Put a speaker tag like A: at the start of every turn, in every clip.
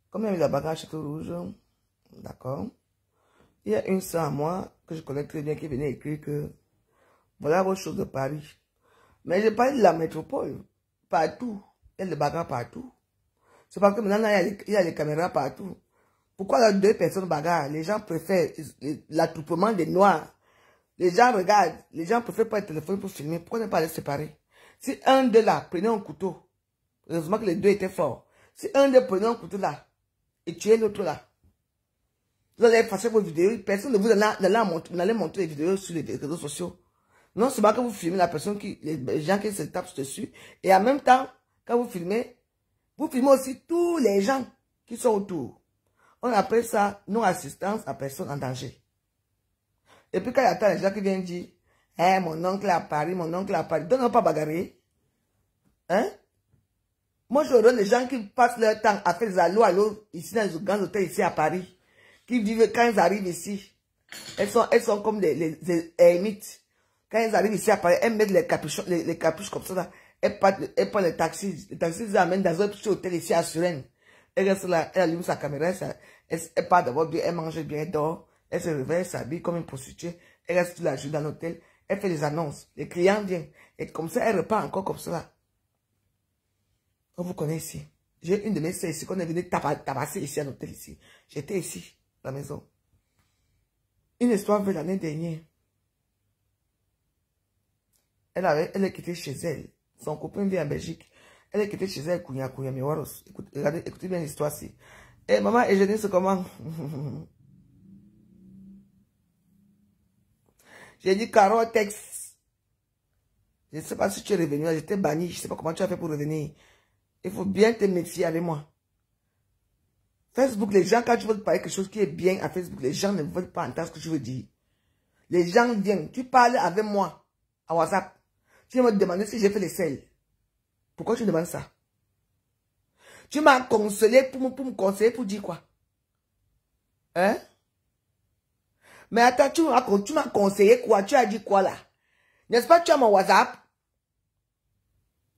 A: Comme il y a eu la bagarre à Château Rouge, d'accord. Il y a une sœur à moi que je connais très bien qui venait écrire que voilà vos choses de Paris. Mais je parle de la métropole. Partout. Il y a des bagarres partout. C'est parce que maintenant, il y a les caméras partout. Pourquoi là, deux personnes bagarrent? Les gens préfèrent l'attroupement des noirs. Les gens regardent. Les gens préfèrent pas le téléphone pour filmer. Pourquoi ne pas les séparer? Si un d'eux là prenait un couteau, heureusement que les deux étaient forts. Si un d'eux prenait un couteau là et tuait l'autre là, vous allez effacer vos vidéos. Personne ne vous allez montrer les vidéos sur les réseaux sociaux. Non seulement que vous filmez la personne les gens qui se tapent dessus, et en même temps, quand vous filmez aussi tous les gens qui sont autour. On appelle ça non-assistance à personne en danger. Et puis quand il y a les gens qui viennent dire, eh, mon oncle à Paris, donne pas bagarrer. Hein? Moi, je donne les gens qui passent leur temps à faire des allo ici dans les grands hôtels ici à Paris, qui vivent quand ils arrivent ici. Elles sont comme les ermites. Quand elles arrivent ici à Paris, elles mettent les capuches comme ça là. Elles prennent les taxis. Les taxis les amènent dans un petit hôtel ici à Suresnes. Elle reste là, elle allume sa caméra, elle part d'abord bien, elle mange bien, elle dort, elle se réveille, elle s'habille comme une prostituée, elle reste toute la journée dans l'hôtel, elle fait des annonces, les clients viennent, et comme ça, elle repart encore comme ça. On vous connaît ici. J'ai une de mes sœurs ici qu'on est venu tabasser ici à l'hôtel ici. J'étais ici, à la maison. Une histoire vraie l'année dernière. Elle est quittée chez elle. Son copain vit en Belgique. Elle est quittée chez elle, Kounia, Miwaros. Écoutez bien l'histoire ici. Eh, maman, et je dis c'est comment? J'ai dit, Caro, texte. Je ne sais pas si tu es revenu. J'étais banni. Je ne sais pas comment tu as fait pour revenir. Il faut bien te méfier avec moi. Facebook, les gens, quand tu veux parler quelque chose qui est bien à Facebook, les gens ne veulent pas entendre ce que je veux dire. Les gens viennent. Tu parles avec moi à WhatsApp. Tu vas me demander si j'ai fait les selles. Pourquoi tu demandes ça? Tu m'as consolé pour me conseiller pour dire quoi? Hein? Mais attends, tu m'as conseillé quoi? Tu as dit quoi là? N'est-ce pas que tu as mon WhatsApp?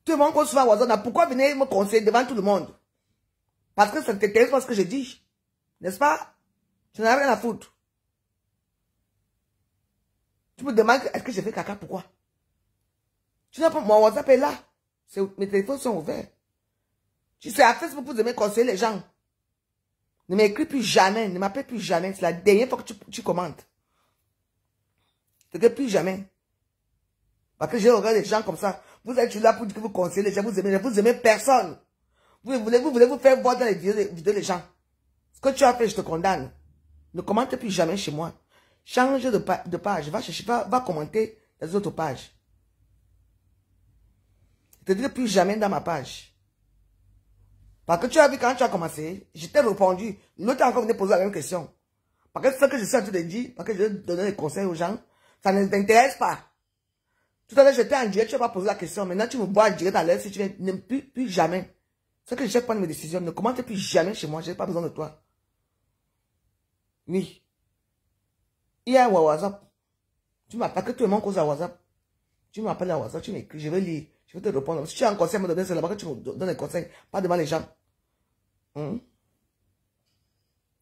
A: Tu m'envoies souvent WhatsApp. Pourquoi venir me conseiller devant tout le monde? Parce que ça ne t'intéresse pas ce que je dis. N'est-ce pas? Tu n'as rien à foutre. Tu me demandes est-ce que j'ai fait caca? Pourquoi? Tu n'as pas mon WhatsApp est là. Mes téléphones sont ouverts. Tu sais, à Facebook, vous aimez conseiller les gens. Ne m'écris plus jamais. Ne m'appelle plus jamais. C'est la dernière fois que tu commentes. Ne t'écris plus jamais. Parce que j'ai regardé les gens comme ça. Vous êtes là pour dire que vous conseillez les gens. Vous aimez personne. Vous voulez vous faire voir dans les vidéos les gens. Ce que tu as fait, je te condamne. Ne commente plus jamais chez moi. Change de page. Va chercher, va commenter les autres pages. Ne te dirai plus jamais dans ma page. Parce que tu as vu quand tu as commencé, je t'ai répondu. L'autre a encore venu poser la même question. Parce que ce que je suis en train de dire, parce que je vais donner des conseils aux gens, ça ne t'intéresse pas. Tout à l'heure, j'étais en direct, tu n'as pas posé la question. Maintenant, tu me bois en direct à l'aise si tu viens. Ne plus jamais. C'est que je sais prendre mes décisions. Ne commente plus jamais chez moi. Je n'ai pas besoin de toi. Oui. Il y a un WhatsApp. Tu m'appelles que tu es mon cause à WhatsApp. Tu m'appelles à WhatsApp, tu m'écris, je vais lire. Je vais te répondre. Si tu as un conseil à me donner, c'est là-bas que tu me donnes des conseils. Pas devant les gens.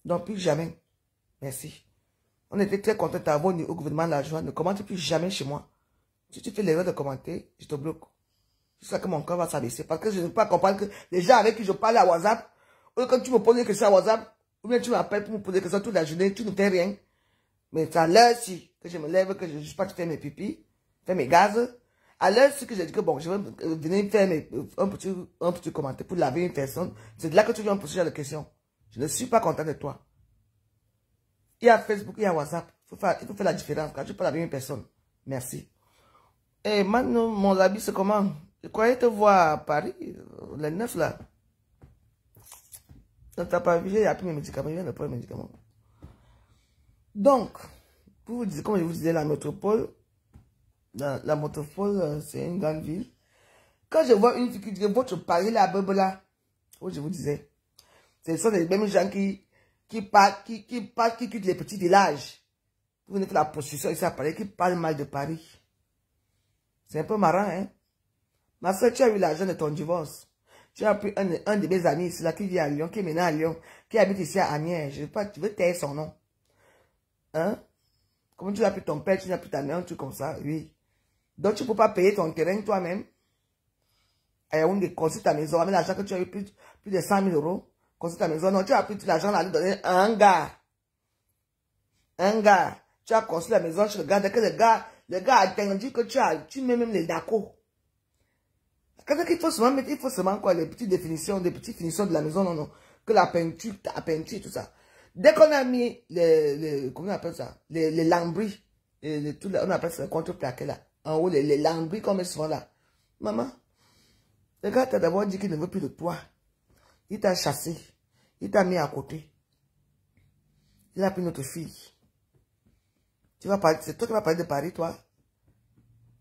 A: Donc, plus jamais. Merci. On était très contents d'avoir au gouvernement la joie. Ne commente plus jamais chez moi. Si tu fais l'erreur de commenter, je te bloque. C'est ça que mon cœur va s'abaisser. Parce que je ne peux pas comprendre que les gens avec qui je parle à WhatsApp, ou quand tu me poses des questions à WhatsApp, ou bien tu m'appelles pour me poser des questions toute la journée, tu ne fais rien. Mais c'est à l'heure-ci que je me lève, que je ne suis pas faire mes pipis, faire mes gaz. À l'heure-ci que j'ai dit que bon, je vais venir faire un petit commentaire pour laver une personne. C'est de là que tu viens me poser ce genre de questions. Je ne suis pas content de toi. Il y a Facebook, il y a WhatsApp. Il faut faire la différence quand tu parles avec une personne. Merci. Et maintenant, mon habit, c'est comment? Je croyais te voir à Paris, les 9 là. Tu n'as pas vu, j'ai appris mes médicaments, je viens de prendre mes médicaments. Donc, pour vous dire, comme je vous disais, la métropole, c'est une grande ville. Quand je vois une fille qui dit votre Paris, la bebe là, où je vous disais, ce sont les mêmes gens qui quittent les petits villages. Vous venez faire la prostitution ici à Paris, qui parlent mal de Paris. C'est un peu marrant, hein? Ma soeur, tu as eu l'argent de ton divorce. Tu as pris un de mes amis ici, là, qui vit à Lyon, qui est maintenant à Lyon, qui habite ici à Anières. Je veux pas, tu veux taire son nom. Hein? Comment tu as pris ton père, tu n'as plus ta mère, un truc comme ça, oui. Donc, tu ne peux pas payer ton terrain toi-même. Et on construit ta maison, avec l'argent que tu as eu plus de 100 000 euros. Construit ta maison. Non, tu as pris tout l'argent là, lui donner à un gars. Un gars. Tu as construit la maison, tu regardes que le gars a attendu que tu mets même les dacos. Quand il faut seulement mettre, il faut seulement quoi, les petites définitions, des petites finitions de la maison, non, non. Que la peinture, tout ça. Dès qu'on a mis comment on appelle ça? Les lambris, on appelle ça le contreplaqué là. En haut, les lambris qu'on met souvent là. Maman, le gars t'a d'abord dit qu'il ne veut plus de toi. Il t'a chassé. Il t'a mis à côté. Il a pris notre fille. Tu vas parler, c'est toi qui vas parler de Paris, toi.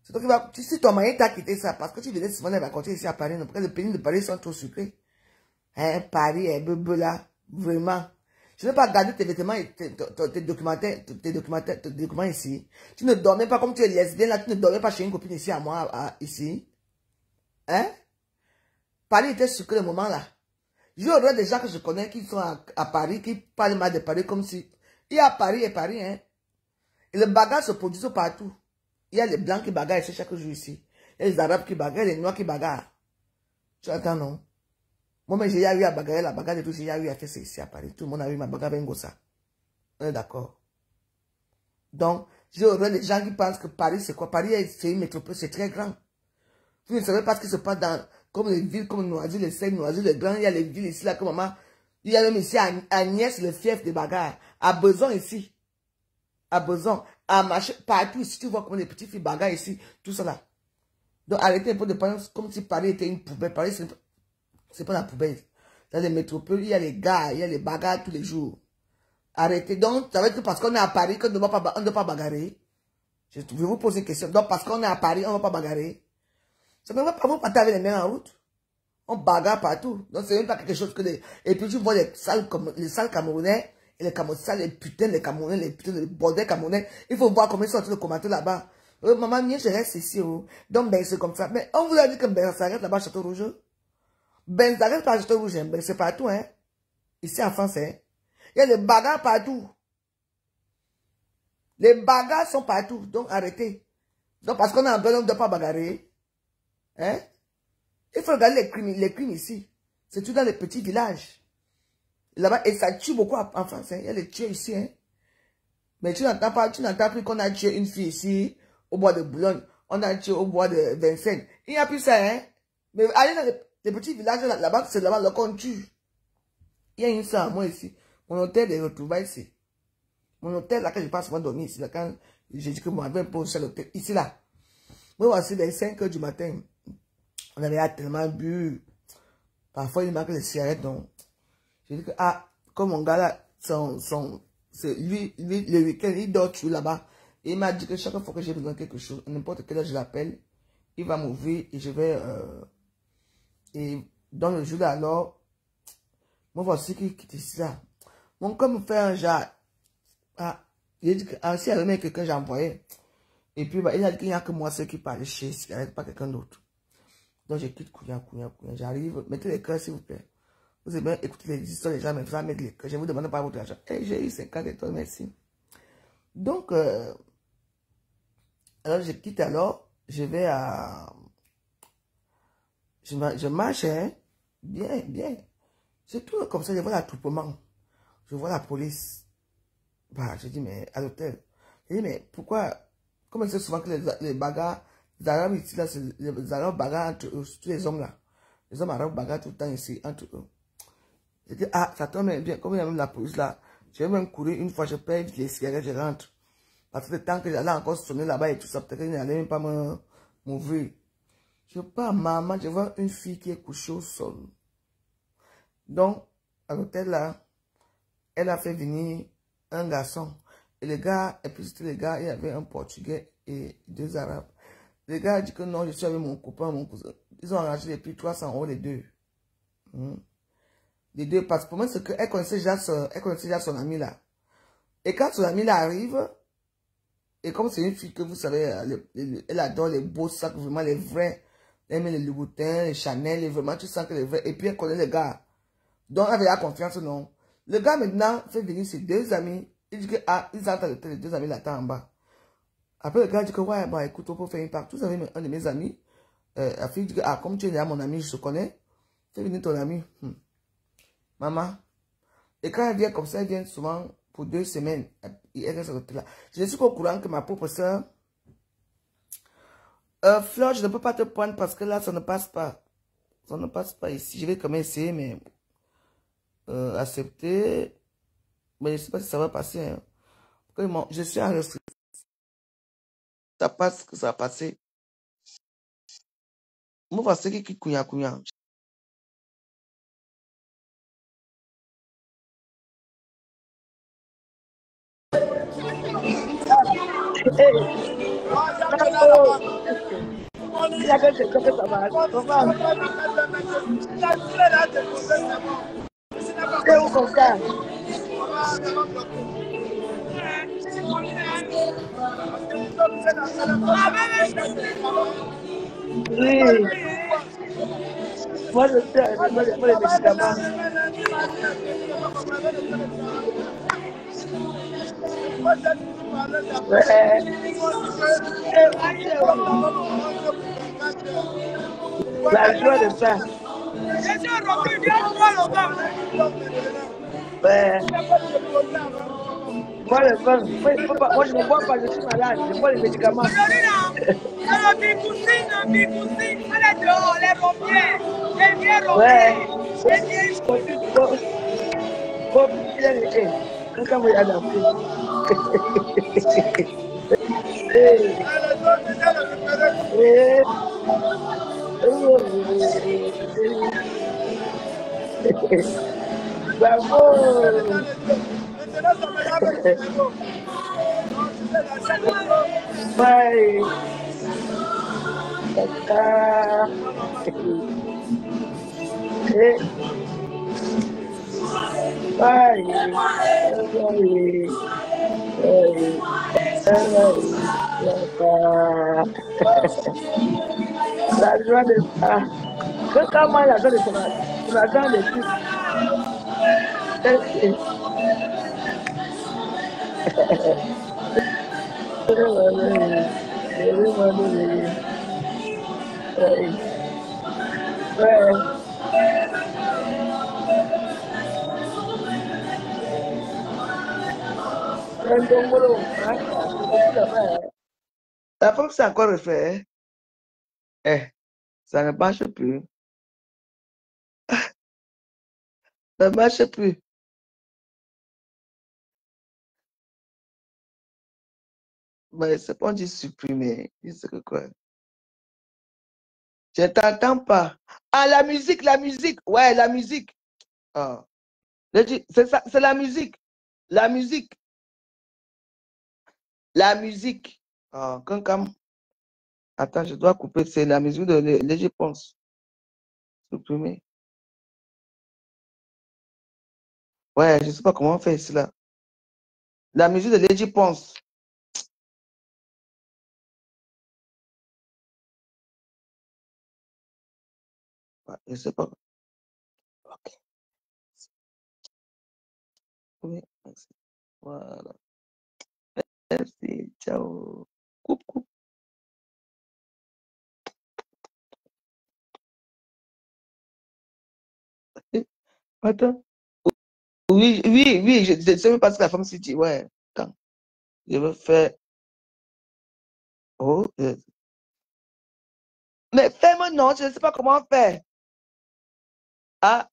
A: C'est toi qui vas, si ton mari t'a quitté ça, parce que tu venais souvent les raconter ici à Paris, parce que les pays de Paris sont trop sucrés. Hein, Paris, bebe là, vraiment. Je ne vais pas garder tes vêtements et tes documents ici. Tu ne dormais pas comme tu es lesbienne là, tu ne dormais pas chez une copine ici à moi, ici. Hein? Paris était sucré le moment là. J'aurais des gens que je connais qui sont à Paris, qui parlent mal de Paris comme si... Il y a Paris et Paris, hein. Et le bagage se produit partout. Il y a les blancs qui bagarrent ici chaque jour ici. Il y a les arabes qui bagarrent, les noirs qui bagarrent. Tu entends, non? Moi, j'ai eu à bagarrer, la bagarre de tout, j'ai eu à faire ça ici à Paris. Tout le monde a eu ma bagarre avec Ngossa. On est d'accord. Donc, j'aurais des gens qui pensent que Paris, c'est quoi? Paris, c'est une métropole, c'est très grand. Vous ne savez pas ce qui se passe dans, comme les villes, comme Noisy, les Seines, Noisy, les Grands, il y a les villes ici, là, comme maman. Il y a même ici, à Agnès, le fief de bagarre. À Beson, ici. À Beson. À Marché, partout ici, tu vois comme les petites filles bagarrent ici, tout ça là. Donc, arrêtez un peu de penser comme si Paris était une poubelle. Paris, c'est pas la poubelle. Dans les métropoles, il y a les gars, il y a les bagarres tous les jours. Arrêtez. Donc, ça veut dire que parce qu'on est à Paris, qu'on ne doit pas bagarrer. Je vais vous poser une question. Donc, parce qu'on est à Paris, on ne va pas bagarrer. Ça ne va pas vous partir avec les mains en route. On bagarre partout. Donc, c'est même pas quelque chose que des... Et puis, tu vois les sales Camerounais, et les Camerounais, les putains, les Camerounais, les putains, les bordels Camerounais. Il faut voir comment ils sont en train de commenter là-bas. Maman, mieux, je reste ici. Oh. Donc, ben, c'est comme ça. Mais on vous a dit que ben, ça s'arrête là-bas à Château Rouge. Ben, ça s'arrête pas à Château Rouge. Ben, c'est partout, hein. Ici, en France, hein. Il y a des bagarres partout. Les bagarres sont partout. Donc, arrêtez. Donc, parce qu'on a un peu, on ne doit pas bagarrer. Hein? Il faut regarder les crimes ici. C'est tout dans les petits villages. Là-bas, et ça tue beaucoup en France. Hein? Il y a les tueurs ici. Hein? Mais tu n'entends plus qu'on a tué une fille ici, au bois de Boulogne. On a tué au bois de Vincennes. Il n'y a plus ça. Hein? Mais allez dans les petits villages là-bas, c'est là-bas qu'on tue. Il y a une sœur à moi ici. Mon hôtel est retrouvé ici. Mon hôtel, là, quand je passe souvent dormir ici, là, quand j'ai dit que moi, j'avais un peu à l'hôtel, ici, là. Moi, voici vers 5 h du matin. On avait tellement bu. Parfois, il manque les cigarettes, donc. J'ai dit que, ah, comme mon gars là, c'est lui, le week-end, il dort toujours là-bas. Et il m'a dit que chaque fois que j'ai besoin de quelque chose, n'importe quelle heure je l'appelle, il va m'ouvrir et je vais, et dans le jour là, alors, moi, voici qui quitte ici là. Mon corps me fait un genre, ah, il a dit que, ah, si il y avait quelqu'un, j'ai envoyé. Et puis, bah, il a dit qu'il n'y a que moi, ceux qui parlent chez cigarette, pas quelqu'un d'autre. Donc, je quitte Kouya. J'arrive. Mettez les cœurs, s'il vous plaît. Vous avez bien écouté les histoires des gens, mais vous allez mettre les cœurs. Je ne vous demande pas votre argent. Et j'ai eu 50 étoiles, merci. Donc, alors, je quitte alors. Je vais à... Je marche, hein. Bien, bien. C'est tout comme ça. Je vois l'attroupement. Je vois la police. Bah, je dis, mais à l'hôtel. Je dis, mais pourquoi... Comme c'est souvent que les bagarres... Les Arabes ici, là, les Arabes bagarrent entre eux, tous les hommes là. Les hommes arabes bagarrent tout le temps ici, entre eux. Je dis, ah, ça tombe bien, comme il y a même la police là, je vais même courir une fois, je paye les cigarettes, je rentre. Parce que le temps que j'allais encore sonner là-bas et tout ça, peut-être qu'il n'allait même pas m'ouvrir. Je pars, maman, je vois une fille qui est couchée au sol. Donc, à l'hôtel là, elle a fait venir un garçon. Et les gars, et puis c'était les gars, il y avait un Portugais et 2 Arabes. Les gars disent que non, je suis avec mon copain, mon cousin. Ils ont arrangé les prix 300 € les deux. Les deux, parce que pour moi, c'est qu'elle connaissait déjà son ami là. Et quand son ami là arrive, et comme c'est une fille que vous savez, elle adore les beaux sacs, vraiment les vrais Elle met les Louboutins, les Chanel, et vraiment, tu sens que les vrais. Et puis, elle connaît les gars. Donc, elle avait la confiance, non. Le gars, maintenant, fait venir ses deux amis. Il dit que, ah, ils entendent les deux amis l'attendent en bas. Après, le gars dit que, ouais, bah, écoute, on peut faire une part. Vous savez, un de mes amis, la fille dit que, ah, comme tu es là, mon ami, je te connais. Fais venir ton ami. Maman. Et quand elle vient comme ça, elle vient souvent pour 2 semaines. Et elle reste là. Je suis au courant que ma propre soeur, Fleur, je ne peux pas te prendre parce que là, ça ne passe pas. Ça ne passe pas ici. Je vais quand même essayer, mais accepter. Mais je ne sais pas si ça va passer. Hein. Je suis en restriction. Ça passe, que ça va passer. Moi, je sais qui couilla.
B: Hey, bravo! Il y a quelqu'un que ça va. Comment? C'est où comme ça? Oui, moi je suis arrivé pour les médicaments. Ouais. C'est où? La joie de ça. Ouais. Moi, le vin. Moi, je ne bois pas, je suis malade. Je bois les médicaments. Ouais. Faut bien aider. Quand vous y adaptez. Bravo! Ouais. Ah. Bye. La joie de ça. Quand moi, la joie de la grande étude. Ouais. Un dombolo. La femme s'est encore refait. Ça ne marche plus. Ça ne marche plus. Mais c'est pas dit supprimer. C'est que quoi? Je t'entends pas. Ah, la musique, la musique. Ouais, la musique. Ah. C'est ça, c'est la musique. La musique. La musique. Ah, comme. Attends, je dois couper. C'est la musique de Léger Ponce. Supprimer. Ouais, je sais pas comment on fait cela. La musique de Léger Ponce. Ouais, je sais pas. Ok. Oui, merci. Voilà. Merci. Ciao. Coupe, coupe. Attends. Oui, oui, oui, je ne sais pas ce que la femme s'est dit. Ouais. Attends. Je veux faire. Oh. Mais fais-moi non, je ne sais pas comment faire. Ah,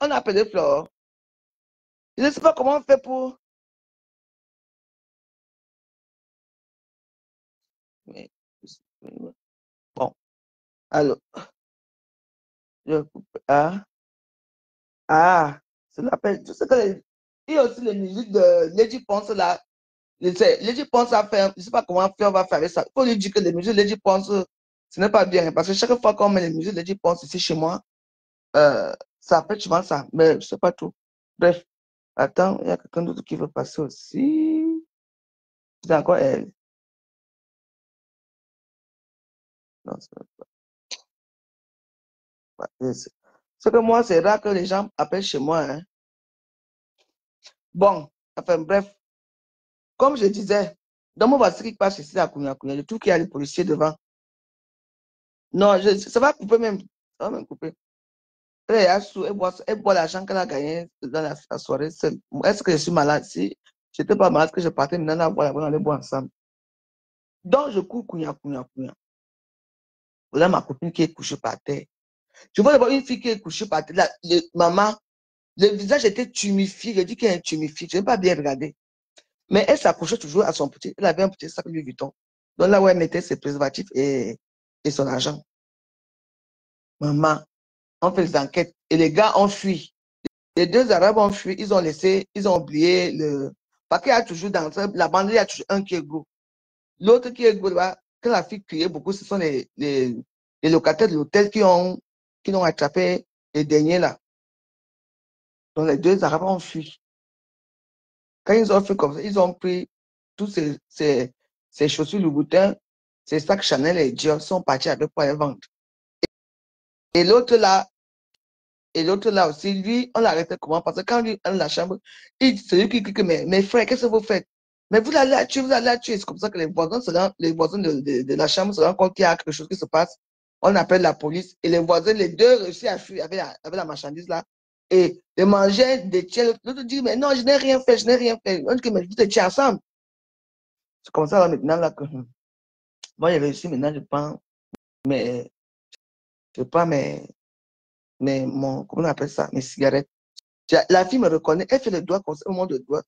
B: on a appelé Flore. Je ne sais pas comment on fait pour. Mais, bon, alors, ah, c'est l'appel. Tu sais que il y a aussi les musiques de Lady Ponce là. Lady Ponce a fait, je ne sais pas comment faire, on va faire avec ça. Il faut lui dire que les musiques de Lady Ponce, ce n'est pas bien. Parce que chaque fois qu'on met les musiques de Lady Ponce ici chez moi, ça fait souvent ça. Mais je ne sais pas tout. Bref, attends, il y a quelqu'un d'autre qui veut passer aussi. C'est encore elle. Non, c'est pas. Ce que moi, c'est rare que les gens appellent chez moi. Hein. Bon, enfin bref, comme je disais, dans mon voiture qui passe ici à Kounia, je trouve qu'il y a les policiers devant. Non, ça va couper même. Ça va même couper. Elle boit l'argent qu'elle a gagné dans la soirée seule. Est-ce que je suis malade? Si je n'étais pas malade, que je partais maintenant la boire, on allait boire ensemble. Donc, je cours, Kounia. Voilà ma copine qui est couchée par terre. Je vois d'abord une fille qui est couchée par terre. Maman, le visage était tumifié. Je dis qu'elle est tumifiée. Je n'ai pas bien regardé. Mais elle s'accrochait toujours à son petit. Elle avait un petit sac Louis Vuitton. Donc là où elle mettait ses préservatifs et son argent. Maman, on fait les enquêtes. Et les gars ont fui. Les deux Arabes ont fui. Ils ont oublié le. Parce qu'il y a toujours dans la bande, il y a toujours un qui est gros. L'autre qui est gros, là, que la fille criait beaucoup, ce sont les locataires de l'hôtel qui ont attrapé les derniers là. Donc les deux Arabes ont fui. Quand ils ont fait comme ça, ils ont pris tous ces chaussures Louboutin, ces sacs Chanel et Dior sont partis avec pour les vendre. Et l'autre là, aussi, lui, on l'a arrêté comment? Parce que quand lui, dans la chambre, c'est lui qui dit, mes frères, qu'est-ce que vous faites? Mais vous allez la tuer, vous allez la tuer. C'est comme ça que les voisins de la chambre se rendent compte qu'il y a quelque chose qui se passe. On appelle la police et les voisins, les deux réussissent à fuir avec la marchandise là. Et les manger des tiens. L'autre dit, mais non, je n'ai rien fait, je n'ai rien fait. On dit que, mais vous étiez ensemble. C'est comme ça là, maintenant là que moi j'ai réussi maintenant, mes, je prends comment on appelle ça, mes cigarettes. La fille me reconnaît, elle fait le doigt comme ça, au moment de doigt.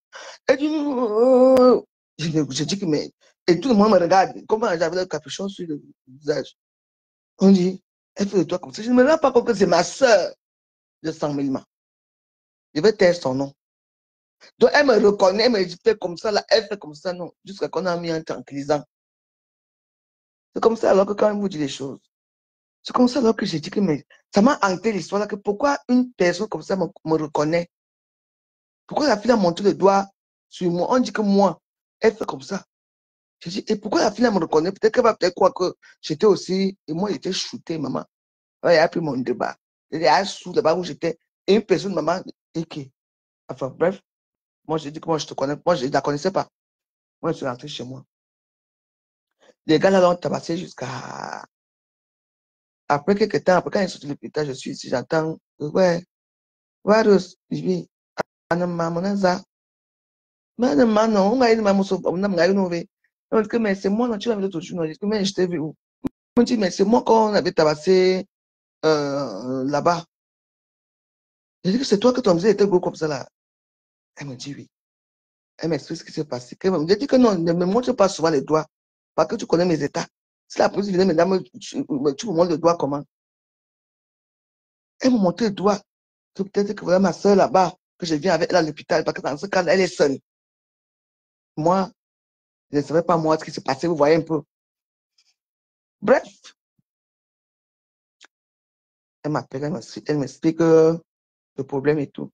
B: Elle dit, oh. Je dis que, mais, et tout le monde me regarde, comment j'avais le capuchon sur le visage. On dit, elle fait le doigt comme ça. Je ne me rends pas compte que c'est ma soeur de 100 000 mains. Je vais taire son nom. Donc, elle me reconnaît, elle me fait comme ça, là, elle fait comme ça, non, jusqu'à qu'on a mis un tranquillisant. C'est comme ça alors que quand elle vous dit les choses. C'est comme ça alors que j'ai dit que, mais ça m'a hanté l'histoire là, que pourquoi une personne comme ça me reconnaît? Pourquoi la fille a montré le doigt sur moi? On dit que moi, elle fait comme ça. Je dis, et pourquoi la fille me reconnaît? Peut-être qu'elle va peut-être croire que j'étais aussi, et moi j'étais shooté, maman. Elle a pris mon débat. Elle est sous là-bas où j'étais. Et une personne, maman, et qui. Enfin, bref, moi j'ai dit que moi je te connais. Moi je ne la connaissais pas. Moi je suis rentré chez moi. Les gars là l'ont tabassé jusqu'à. Après quelques temps, après quand ils sont sortis de l'hôpital, je suis ici, j'entends, ouais, Varus, je dis, Anama, Monaza. Mais non, on va aller, maman, on a on dit que, mais c'est moi, non, tu l'avais l'autre jour, je dis que, mais je t'ai vu où? On dit, mais c'est moi quand on avait tabassé là-bas. Je dis que c'est toi que ton musée était gros comme ça là. Elle me dit oui. Elle m'explique ce qui s'est passé. Elle me dit que non, ne me montre pas souvent les doigts. Parce que tu connais mes états. Si la police venait maintenant, tu me montres le doigt comment? Elle me montre le doigt. Peut-être que voilà ma soeur là-bas, que je viens avec elle à l'hôpital, parce que dans ce cas, elle est seule. Moi, je ne savais pas moi ce qui s'est passé, vous voyez un peu. Bref, elle m'appelle, elle m'explique le problème et tout.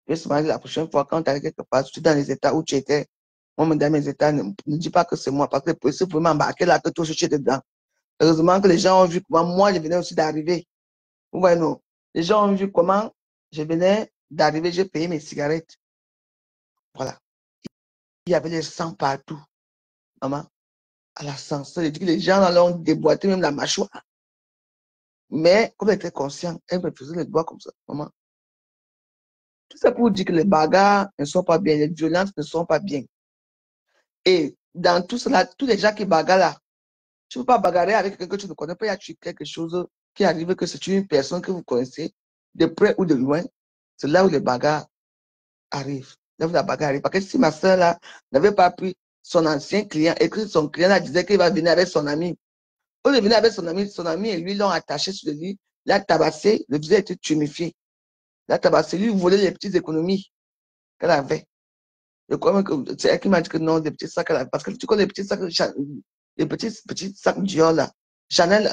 B: Je me dit la prochaine fois, quand tu arrives quelque part, tu es dans les états où tu étais, moi, me dans mes états, ne dis pas que c'est moi, parce que les policiers pouvaient m'embarquer là, que toi, je suis dedans. Heureusement que les gens ont vu comment moi, je venais aussi d'arriver. Vous voyez, non. Les gens ont vu comment je venais d'arriver, j'ai payé mes cigarettes. Voilà. Il y avait les sang partout, maman. À l'ascenseur, les gens là ont déboîté même la mâchoire. Mais comme elle était consciente, elle me faisait les doigts comme ça, maman. Tout ça pour dire que les bagarres ne sont pas bien, les violences ne sont pas bien. Et dans tout cela, tous les gens qui bagarrent là, tu ne peux pas bagarrer avec quelqu'un que tu ne connais pas, il y a quelque chose qui arrive, que c'est une personne que vous connaissez, de près ou de loin. C'est là où les bagarres arrivent. Là où la bagarre arrive. Parce que si ma soeur là n'avait pas pris son ancien client et que son client là disait qu'il va venir avec son ami, au lieu de venir avec son ami et lui l'ont attaché sur le lit, l'a tabassé, le visage était tuméfié. L'a tabassé, lui volait les petites économies qu'elle avait. C'est elle qui m'a dit que non, des petits sacs, parce que tu connais les petits sacs, les petits sacs Dior là. Chanel,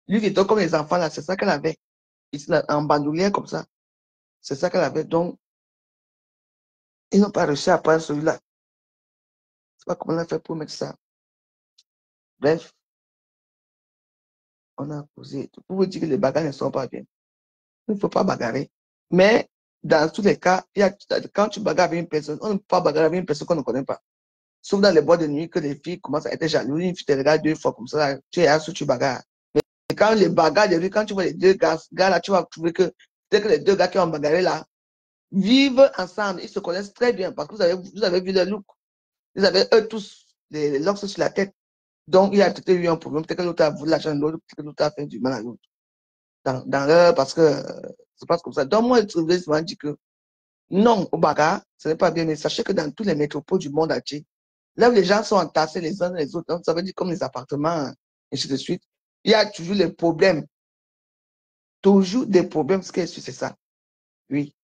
B: lui qui était comme les enfants là, c'est ça qu'elle avait. Ici, là, en bandoulière comme ça. C'est ça qu'elle avait. Donc, ils n'ont pas réussi à prendre celui-là. Je sais pas comment on a fait pour mettre ça. Bref, On a causé. Pour vous dire que les bagarres ne sont pas bien. Il ne faut pas bagarrer. Mais dans tous les cas, quand tu bagarres avec une personne, on ne peut pas bagarrer avec une personne qu'on ne connaît pas. Sauf dans les boîtes de nuit que les filles commencent à être jalouses. Une fille te regarde 2 fois comme ça, tu es assis, tu bagarres. Et quand les bagarres de rue, quand tu vois les 2 gars là, tu vas trouver que dès que les 2 gars qui ont bagarré là vivent ensemble, ils se connaissent très bien parce que vous avez vu le look. Vous avez eux tous les locks sur la tête. Donc, il y a peut-être eu un problème. Peut-être que l'autre a voulu l'argent de l'autre, peut-être que l'autre a fait du mal à l'autre. Dans leur, parce que c'est pas comme ça. Donc, moi, je voulais souvent dire que non, au bagarre, ce n'est pas bien. Mais sachez que dans tous les métropoles du monde entier, là où les gens sont entassés les uns les autres, donc ça veut dire comme les appartements, et ainsi de suite, il y a toujours les problèmes. Toujours des problèmes. Ce qui est sûr, c'est ça. Oui.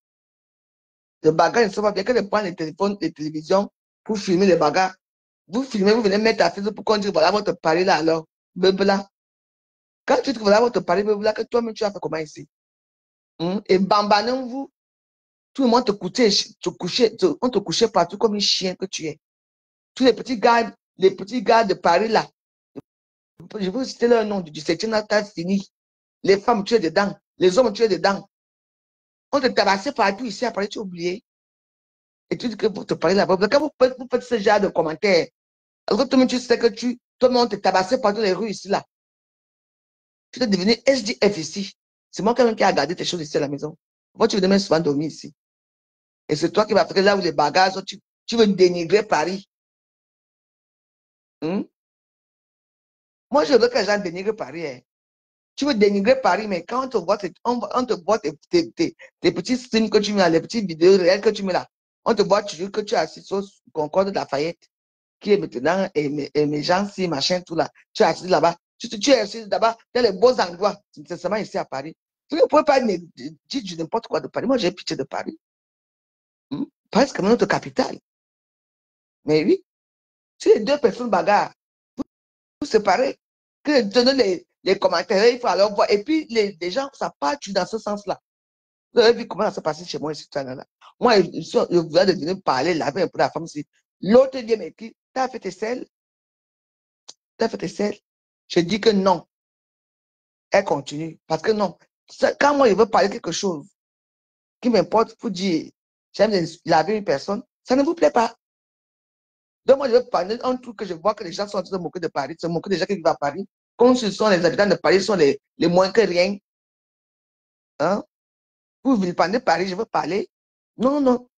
B: Les bagarres ne sont pas bien. Quand ils prennent les téléphones, les télévisions pour filmer les bagarres, vous filmez, vous venez mettre à Facebook pour qu'on dise, voilà votre pari là alors. Bebla. Quand tu dis que voilà votre pari, bebla, que toi-même tu as fait comment ici? Et bambanez-vous. Tout le monde on te couchait partout comme un chien que tu es. Tous les petits gars de Paris là, je vais vous citer leur nom, du 7e art fini. Les femmes tuées dedans, les hommes tués dedans. On te tabassait partout ici, après tu as oublié. Et tu dis que vous te parlez là-bas. Quand vous faites ce genre de commentaires, alors que toi-même tu sais que toi-même on te tabassait partout les rues ici là. Tu es devenu SDF ici. C'est moi quand même qui a gardé tes choses ici à la maison. Moi, tu veux même souvent dormir ici. Et c'est toi qui vas faire là où les bagages, tu veux dénigrer Paris. Hmm? Moi, je veux que les gens dénigrent Paris. Hein. Tu veux dénigrer Paris, mais quand on te voit tes petits streams que tu mets là, les petites vidéos réelles que tu mets là, on te voit toujours que tu es assis au Concorde de Lafayette, qui est maintenant émergence, machin, tout là. Tu es assis là-bas. Tu es assis là-bas dans les beaux endroits, c'est seulement ici à Paris. Vous ne pouvez pas dire du n'importe quoi de Paris. Moi, j'ai pitié de Paris. Paris, c'est comme notre capitale. Mais oui, si les 2 personnes bagarrent, vous séparez, que donnez les commentaires, il faut alors voir. Et puis, les gens, ça part dans ce sens-là. Vous avez vu comment ça s'est passé chez moi ici, là. Moi, je voulais de venir parler là avec un peu la femme ici. L'autre dit, mais qui, t'as fait tes selles? T'as fait tes selles? Je dis que non. Elle continue. Parce que non. Quand moi, je veux parler quelque chose qui m'importe pour dire, j'aime laver une personne, ça ne vous plaît pas. Donc, moi, je veux parler d'un truc que je vois que les gens sont en train de moquer de Paris, se moquer des gens qui vivent à Paris, comme ce sont les habitants de Paris, sont les moins que rien. Hein? Vous voulez parler de Paris, je veux parler. Non, non.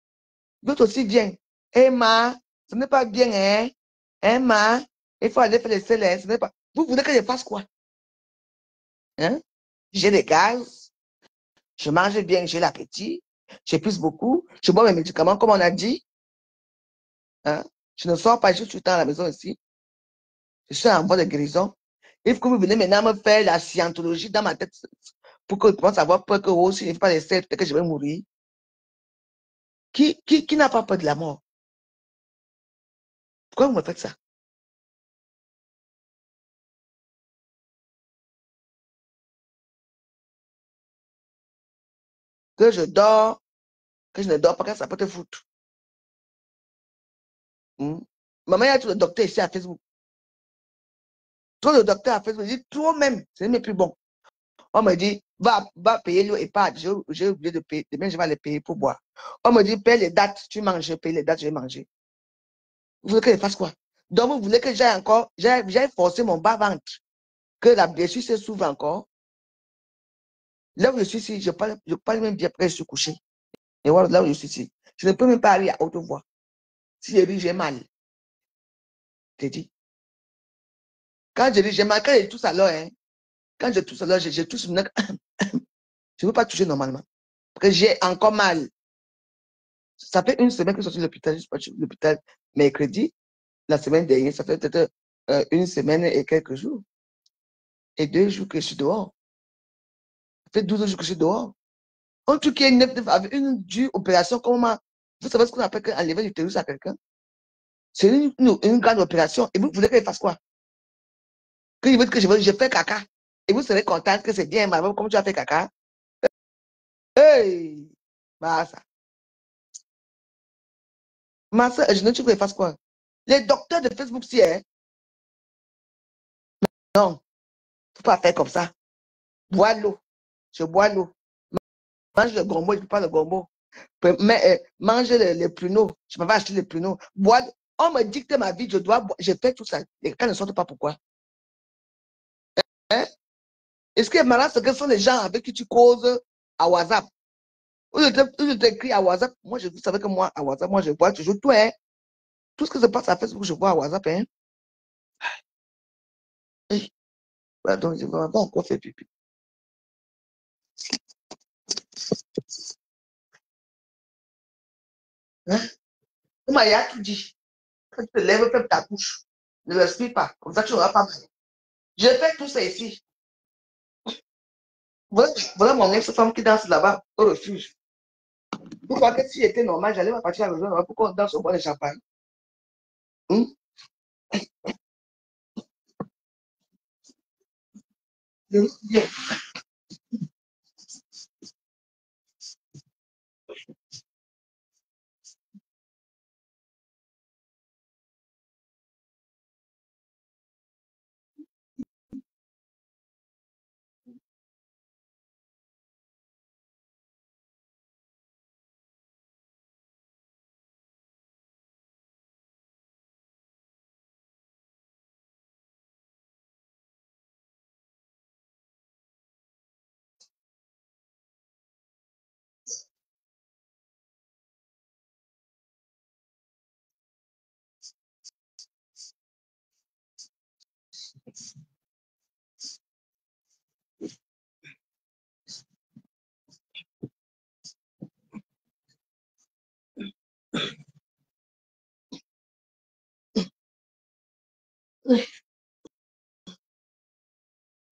B: L'autre aussi vient. Emma, ce n'est pas bien, hein? Emma, il faut aller faire les célèbres. Ce n'est pas. Vous voulez que je fasse quoi? Hein? J'ai des gaz, je mange bien, j'ai l'appétit, j'épuise beaucoup, je bois mes médicaments, comme on a dit. Hein? Je ne sors pas, je suis tout le temps à la maison ici. Je suis en voie de guérison. Il faut que vous venez maintenant me faire la scientologie dans ma tête pour que je commence à avoir peur que oh, si je ne fais pas les tests, peut-être que je vais mourir. Qui n'a pas peur de la mort? Pourquoi vous me faites ça? Que je dors, que je ne dors pas, que ça peut te foutre. Maman, il y a tout le docteur ici à Facebook. Trop de docteurs à Facebook, je dis trop même, ce n'est plus bon. On me dit, va payer l'eau et pas, j'ai oublié de payer, demain je vais les payer pour boire. On me dit, paye les dates, tu manges, je paye les dates, je vais manger. Vous voulez que je fasse quoi? Donc, vous voulez que j'aille forcer mon bas-ventre, que la blessure se s'ouvre encore. Là où je suis ici, je parle même bien après, je suis couché. Et voilà, là où je suis ici, je ne peux même pas aller à haute voix. Si je dis j'ai mal, je te dis. Quand je dis j'ai mal, quand je tousse alors, hein, quand je tousse alors, je tousse, je ne veux pas toucher normalement. Parce que j'ai encore mal. Ça fait une semaine que je suis à l'hôpital, je suis parti à l'hôpital mercredi. La semaine dernière, ça fait peut-être une semaine et quelques jours. Et 2 jours que je suis dehors. Ça fait 12 jours que je suis dehors. Un truc qui est neuf avec une dure opération, comment vous savez ce qu'on appelle enlever l'utérus à quelqu'un? C'est une grande opération. Et vous voulez que je fasse quoi? Que je veux que je fais caca. Et vous serez content que c'est bien, madame, comme tu as fait caca. Hey! Bah, ça. Ma soeur, je ne sais pas que je fasse quoi? Les docteurs de Facebook, si, hein? Non. Faut pas faire comme ça. Bois l'eau. Je bois l'eau. Mange le gombo, je ne peux pas le gombo. Mais mange les pruneaux. Je m'en vais acheter les pruneaux. Bois. On me dicte ma vie, je dois boire. Je fais tout ça. Les cas ne sortent pas pourquoi. Hein? Et ce qui est malin, c'est que ce sont les gens avec qui tu causes à WhatsApp. Où je t'écris à WhatsApp. Moi, vous savez que moi, à WhatsApp, moi, je vois toujours tout. Hein? Tout ce que se passe à Facebook, je vois à WhatsApp. Hein? Et, voilà, donc, je ne vais pas encore faire pipi. Hein? Il y a tout dit. Quand tu te lèves, ferme ta bouche. Ne respire pas. Comme ça, tu n'auras pas mal. Je fais tout ça ici. Voilà mon ex-femme qui danse là-bas au refuge. Pourquoi que si j'étais normal, j'allais partir à la maison, pourquoi on danse au bois de champagne? Hum? Bien.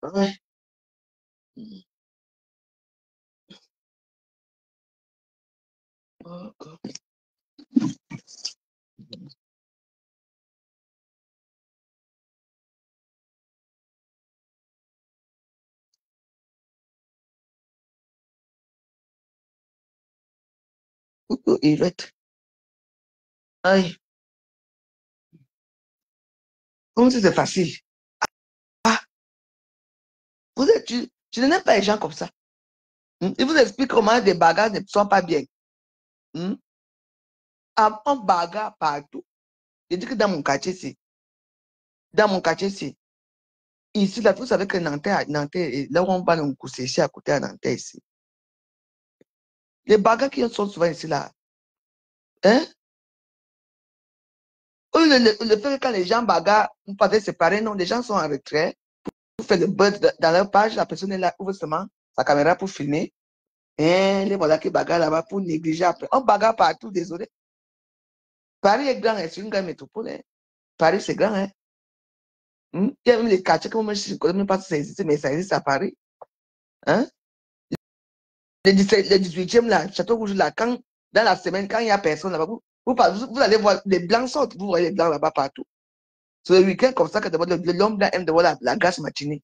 B: Ouais. D'accord. Yvette. Aïe. Comme si c'est facile. Ah, tu n'aimes pas les gens comme ça. Il vous explique comment des bagarres ne sont pas bien. Hum? On bagarre partout. Je dis que dans mon quartier, c'est. Ici, là, vous savez que Nantais, là où on va nous coucher, ici, à côté à Nantais, ici. Les bagarres qui sont souvent ici, là. Hein? Le fait que quand les gens bagarrent, vous pouvez séparer, non, les gens sont en retrait. Vous faites le buzz dans leur page, la personne est là, ouvre seulement sa caméra pour filmer. Et les voilà qui bagarrent là-bas pour négliger après. On bagarre partout, désolé. Paris est grand, hein, c'est une grande métropole. Hein. Paris, c'est grand. Hein. Il y a même les quartiers que moi, je ne connais même pas si ça existe, mais ça existe à Paris. Hein? Le 18e, là, Château Rouge, là, dans la semaine, quand il n'y a personne là-bas, vous allez voir, les blancs sortent, vous voyez les blancs là-bas partout. C'est le week-end comme ça que l'homme blanc aime de voir la grasse matinée.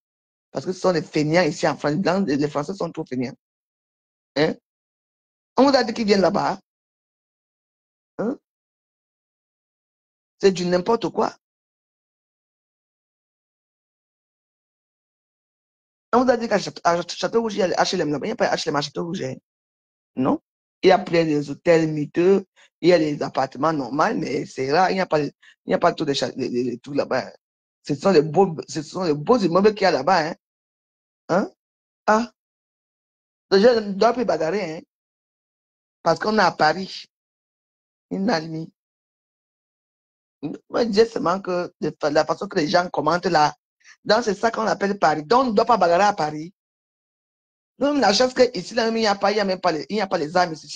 B: Parce que ce sont les fainéants ici en France. Les Français sont trop fainéants. Hein? On vous a dit qu'ils viennent là-bas. Hein? C'est du n'importe quoi. On vous a dit qu'à Château-Rouge, il y a les HLM là-bas. Il n'y a pas HLM à Château-Rouge. Hein? Non? Il y a plein des hôtels miteux. Il y a les appartements normaux, mais c'est rare. Il n'y a pas tout de tout là-bas. Hein. Ce sont les beaux immeubles qu'il y a là-bas. Hein? Hein? Ah, les gens ne doivent plus bagarrer. Hein? Parce qu'on est à Paris. Une nuit. Moi, je disais seulement que la façon que les gens commentent là, donc c'est ça qu'on appelle Paris. Donc, on ne doit pas bagarrer à Paris. Donc, la chance qu'ici, là, il n'y a pas, il y a même pas les, il n'y a pas les armes ici.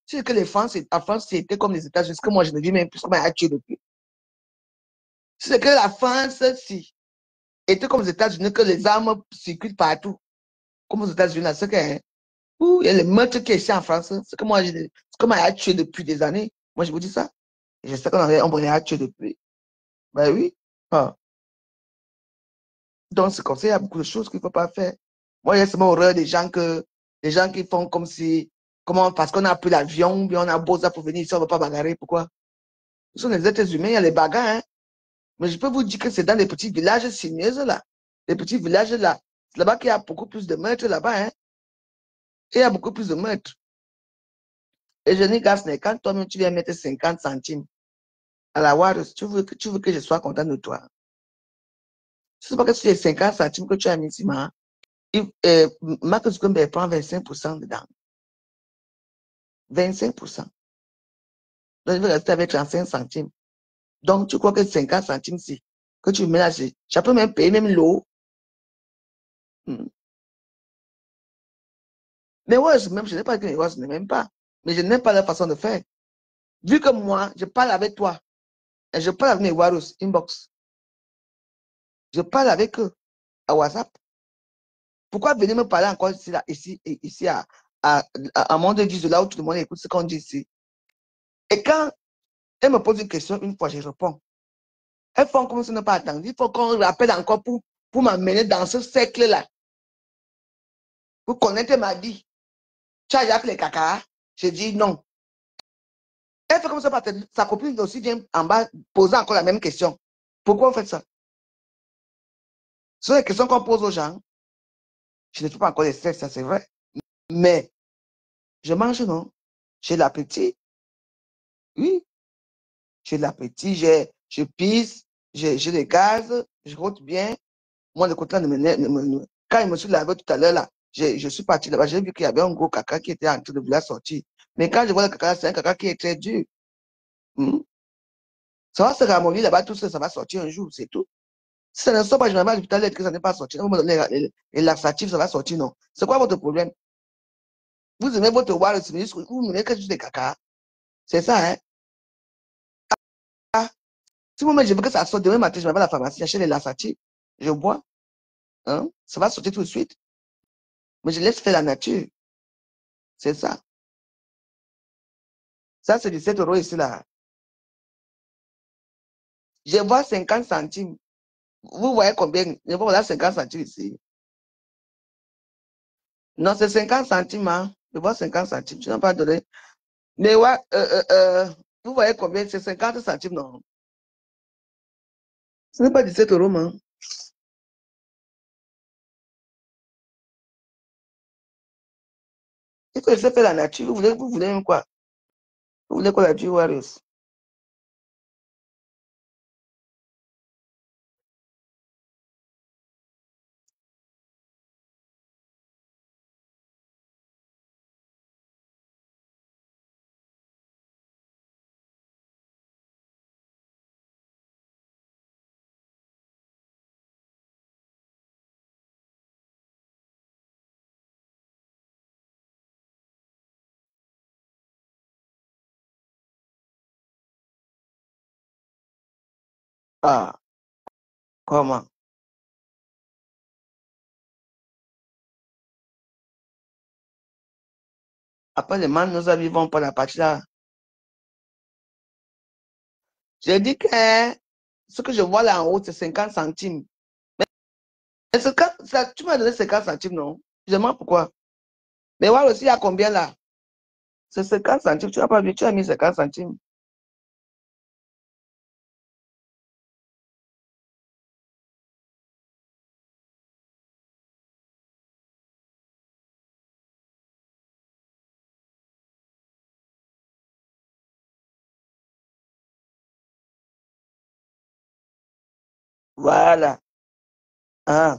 B: Si que les France, en France, c'était comme les États-Unis, que moi, je ne vis même plus comment il a tué depuis. Si c'est que la France, si, était comme les États-Unis, que les armes circulent partout, comme aux États-Unis, là, c'est que, hein, il y a les meurtres qui est ici en France, c'est que moi, c'est comme il a tué depuis des années. Moi, je vous dis ça. Et je sais qu'on a tué depuis. Ben oui. Ah. Donc, c'est comme ça, il y a beaucoup de choses qu'il ne faut pas faire. Moi, il y a seulement horreur des gens qui font comme si, comment, parce qu'on a pris l'avion, bien on a beau ça pour venir ici, on ne va pas bagarrer. Pourquoi? Ce sont des êtres humains, il y a les bagarres, hein. Mais je peux vous dire que c'est dans les petits villages sinueux, là. les petits villages là. C'est là-bas qu'il y a beaucoup plus de meurtres là-bas. Hein. Il y a beaucoup plus de meurtres. Et je dis, Gasner, quand toi-même tu viens mettre 50 centimes à la Warus, tu veux que je sois content de toi. Ce n'est pas que c'est les 50 centimes que tu as mis ici, Mark Zuckerberg prend 25% dedans. 25%. Donc, il veut rester avec 35 centimes. Donc, tu crois que 50 centimes, si, que tu mets là, je peux même payer même l'eau. Hmm. Mais ouais, même, je n'ai pas que les je n'aime pas. Mais je n'aime pas leur façon de faire. Vu que moi, je parle avec toi, et je parle avec mes Warus inbox, je parle avec eux à WhatsApp. Pourquoi venir me parler encore ici, là, ici à mon de 10 là où tout le monde écoute ce qu'on dit ici? Et quand elle me pose une question, une fois, je réponds. Elles font comme si on n'a pas attendu. Il faut qu'on rappelle encore pour m'amener dans ce cercle-là. Pour connaître ma vie. Tu as appelé les caca. J'ai dit non. Elle fait comme ça, sa copine aussi vient en bas poser encore la même question. Pourquoi on fait ça? Ce sont les questions qu'on pose aux gens. Je ne fais pas encore les stress, ça c'est vrai. Mais je mange, non? J'ai l'appétit. Oui. J'ai l'appétit, je pisse, j'ai les gaz, je rote bien. Moi, le côté quand je me suis lavé tout à l'heure, là, je suis parti là-bas, j'ai vu qu'il y avait un gros caca qui était en train de vouloir sortir. Mais quand je vois le caca, c'est un caca qui est très dur. Hmm. Ça va se ramollir là-bas, tout ça, ça va sortir un jour, c'est tout. Si ça ne sort pas, je vais à l'hôpital que ça n'est pas sorti. Vous me donnez les laxatifs, ça va sortir, non. C'est quoi votre problème? Vous aimez votre voir, vous aimez quelque chose de caca. C'est ça, hein? Ah, si moi, je veux que ça sorte demain matin, je vais à la pharmacie, j'achète les laxatifs, je bois, hein? Ça va sortir tout de suite. Mais je laisse faire la nature. C'est ça. Ça, c'est 17 € ici, là. Je vois 50 centimes. Vous voyez combien? Je vois là 50 centimes ici. Non, c'est 50 centimes, hein. Je vois 50 centimes. Tu n'as pas donné. Mais ouais, vous voyez combien? C'est 50 centimes, non? Ce n'est pas 17 €, man. Il faut laisser faire la nature. Vous voulez même quoi? Vous voulez quoi la nature, Warriors? Ah, comment? Après, les man, nous vivons pas la partie là. J'ai dit que hein, ce que je vois là en haut, c'est 50 centimes. Mais tu m'as donné 50 centimes, non? Je demande pourquoi. Mais voir aussi, il y a combien là? C'est 50 centimes. Tu n'as pas vu, tu as mis 50 centimes. Voilà. Ah.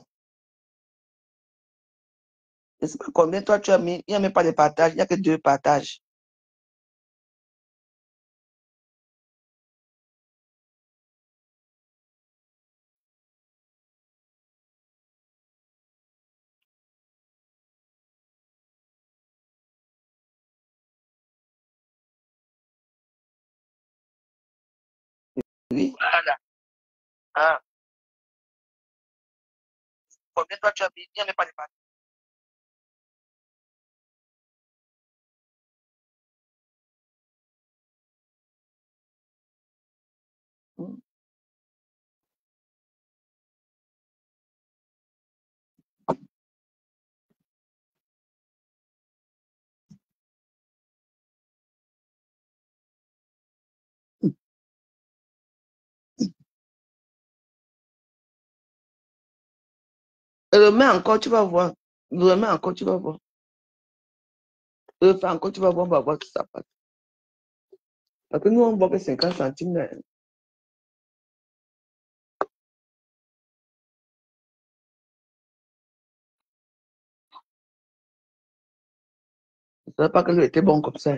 B: Je ne sais pas combien toi tu as mis. Il n'y a même pas de partage. Il n'y a que 2 partages. Oui. Voilà. Ah. Combien toi tu as mis. Il n'y a même pas de partage. Hmm. Remets encore, tu vas voir. Remets encore, tu vas voir. Refais encore, tu vas voir, on va voir tout ça passe. Parce que nous, on voit que 50 centimes. Là. Je ne savais pas que lui était bon comme ça.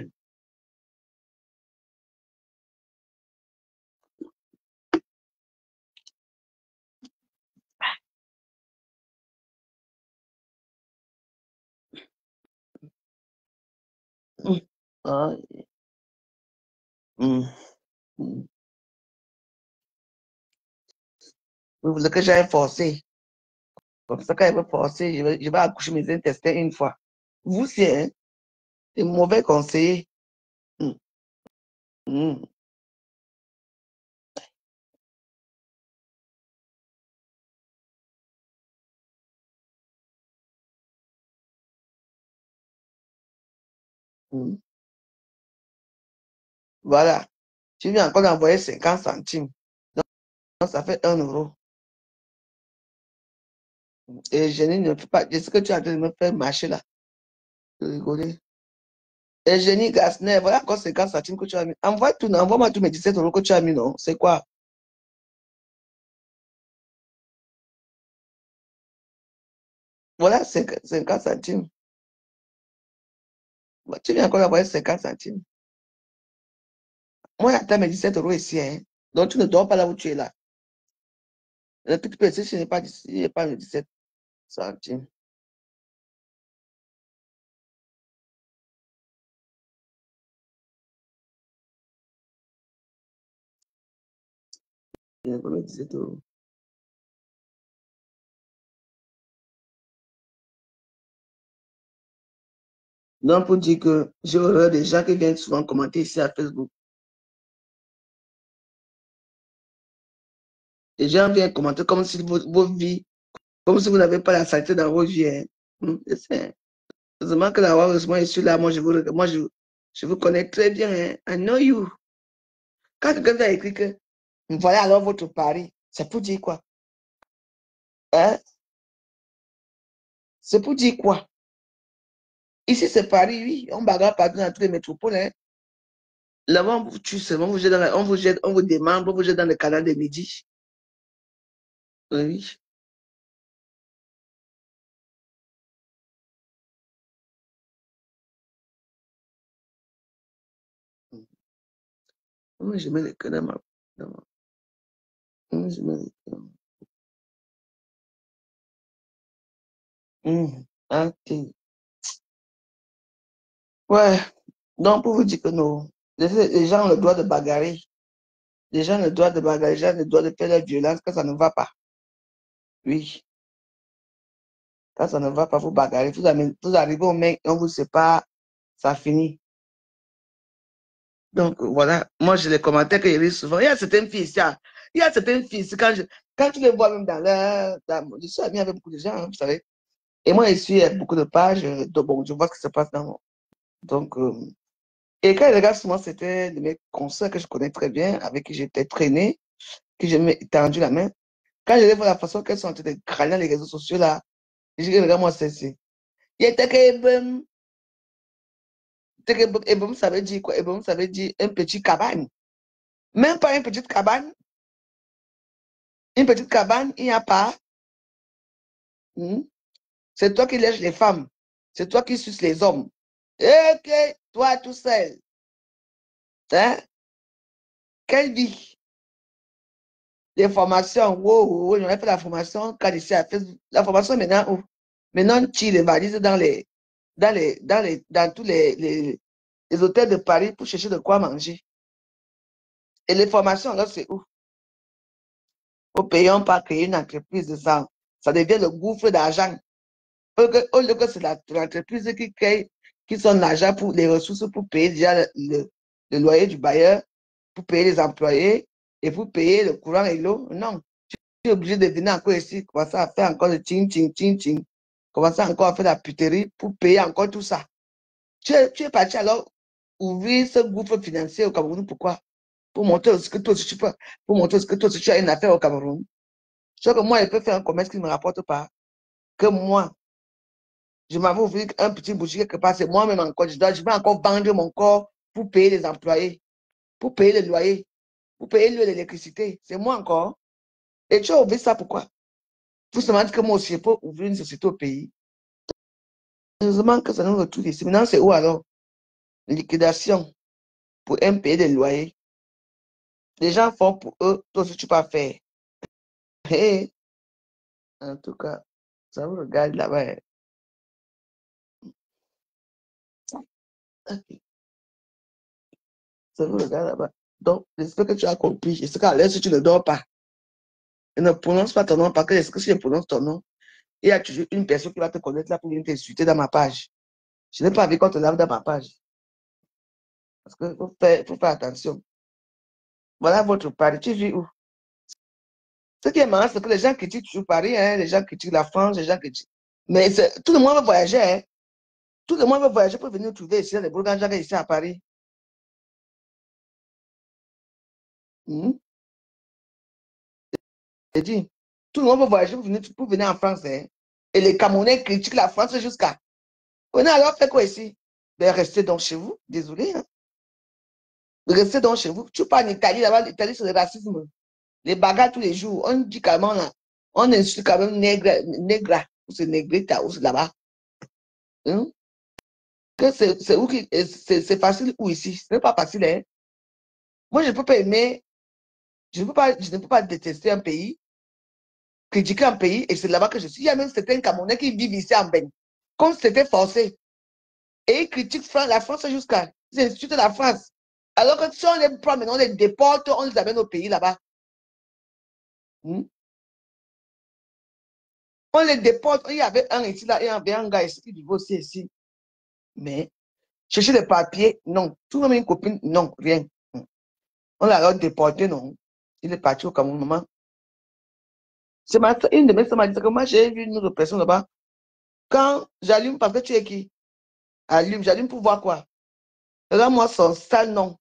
B: Ah, hum, hum. Vous voulez que j'aille forcer. Comme ça, quand elle veut forcer, je vais accoucher mes intestins une fois. Vous, c'est hein, des mauvais conseillers. Hum, hum, hum. Voilà. Tu viens encore d'envoyer 50 centimes. Donc, ça fait 1 euro. Et je ne peux pas. Je sais que tu es en train de me faire marcher là. De rigoler. Et Jenny Gasner, voilà encore 50 centimes que tu as mis. Envoie-moi tous mes 17 euros que tu as mis, non? C'est quoi? Voilà 50 centimes. Bah, tu viens encore d'envoyer 50 centimes. Moi, j'attends mes 17 euros ici. Hein. Donc, tu ne dors pas là où tu es là. Le petit peu, si je n'ai pas, il n'y a pas mes 17 centimes. Il n'y a pas mes 17 euros. Donc, pour dire que j'ai horreur des gens qui viennent souvent commenter ici à Facebook. Les gens viennent commenter comme si vos vies, comme si vous n'avez pas la saleté dans vos vies. Hein. C'est heureusement que là, heureusement, je suis là. Je vous connais très bien. Hein. I know you. Quand quelqu'un vient écrire que voilà alors votre pari, c'est pour dire quoi? Hein? C'est pour dire quoi? Ici, c'est Paris, oui. On bagarre partout dans toutes les métropoles. Hein. Là-bas, on vous tue seulement, on vous démembre, on vous jette dans le canal de Midi. Oui. Moi, je mets le cœur moi, je mets le cœur. Ok. Ouais. Donc, pour vous dire que non, les gens ont le droit de bagarrer. Les gens ont le droit de bagarrer, les gens ont le droit de faire la violence quand ça ne va pas. Oui. Quand ça ne va pas, vous bagarrez. Vous arrivez au mec, on vous sépare, ça finit. Donc, voilà. Moi, je les commentaires que je lis souvent. Il y a certaines filles ici. Il y a certaines filles ici, quand tu les vois même je suis amie avec beaucoup de gens, hein, vous savez. Et moi, je suis beaucoup de pages. Donc, bon, je vois ce qui se passe dans mon. Donc, et quand je regarde souvent, c'était de mes consoeurs que je connais très bien, avec qui j'étais traîné, que je m'ai tendu la main. Quand je les vois la façon qu'elles sont en train de crâner les réseaux sociaux là, je dis, regarde-moi ceci. Il était que Ebum, ça veut dire quoi? Ebum, ça veut dire un petit cabane. Même pas une petite cabane. Une petite cabane, il n'y a pas. Hmm. C'est toi qui lèches les femmes. C'est toi qui suces les hommes. Ok, toi tout seul. Hein? Quelle vie? Les formations. Wow, wow, wow, j'aurais fait la formation quand ici à Facebook. La formation maintenant où? Maintenant, on tire les valises dans tous les hôtels de Paris pour chercher de quoi manger. Et les formations, là, c'est où? Au pays, on pas créer une entreprise de ça. Ça devient le gouffre d'argent. Au lieu que c'est l'entreprise qui crée, qui son argent pour les ressources pour payer déjà le loyer du bailleur, pour payer les employés et pour payer le courant et l'eau. Non. Tu es obligé de venir encore ici, commencer à faire encore le ting, ting, ting, ting. Commencer encore à faire la puterie pour payer encore tout ça. Tu es parti alors ouvrir ce gouffre financier au Cameroun. Pourquoi? Pour montrer aussi que toi aussi tu peux, pour montrer aussi que toi aussi tu as une affaire au Cameroun. Je sais que moi, je peux faire un commerce qui ne me rapporte pas. que moi, je m'avais ouvert un petit boutique quelque part, c'est moi-même encore, je vais encore vendre mon corps pour payer les employés, pour payer le loyer, pour payer l'électricité. C'est moi encore. Et tu as ouvert ça pourquoi? Tout seulement dire que moi aussi, je peux ouvrir une société au pays. Heureusement que ça nous retrouve ici. Maintenant, c'est où alors? Liquidation pour un payer des loyers. Les gens font pour eux, toi aussi tu peux faire. Hey, en tout cas, ça vous regarde là-bas. Ok, ça vous regarde là-bas. Donc, j'espère que tu as compris. J'espère qu'à l'aise, si tu ne dors pas, et ne prononce pas ton nom, parce que est-ce que si je prononce ton nom, il y a toujours une personne qui va te connaître là pour venir t'insulter dans ma page. Je n'ai pas envie qu'on te lave dans ma page. Parce qu'il faut faire attention. Voilà votre pari. Tu vis où? Ce qui est marrant, c'est que les gens critiquent toujours Paris, hein, les gens critiquent la France, les gens critiquent. Mais tout le monde veut voyager, hein. Tout le monde veut voyager pour venir trouver ici, les Bourgandais ici à Paris. Hmm? J'ai dit, tout le monde veut voyager pour venir en France, hein. Et les Camerounais critiquent la France jusqu'à. On a alors fait quoi ici? Ben, restez donc chez vous. Désolé, hein. Restez donc chez vous. Tu pars en Italie, là-bas, l'Italie, c'est le racisme. Les bagarres tous les jours. On dit carrément là, on insulte quand même nègre, ou c'est négrita, ou c'est là-bas. Hein? Que c'est où c'est facile ou ici? Ce n'est pas facile, hein? Moi, je ne peux pas aimer, je ne peux pas détester un pays, critiquer un pays, et c'est là-bas que je suis. Il y a même certains Camerounais qui vivent ici en Ben, comme si c'était forcé. Et ils critiquent la France jusqu'à. Ils insultent la France. Alors que si on les prend maintenant, on les déporte, on les amène au pays là-bas. Hmm? On les déporte. Il y avait un ici, là, il y avait un gars ici qui vivait aussi ici. Mais chercher les papiers, non. Tout le monde une copine, non, rien. Hmm. On l'a alors déporté, non. Il est parti au Cameroun, maman. Une de mes soeurs m'a dit que moi, j'ai vu une autre personne là-bas. Quand j'allume, parce que tu es qui? Allume, j'allume pour voir quoi? Regarde-moi son sale nom.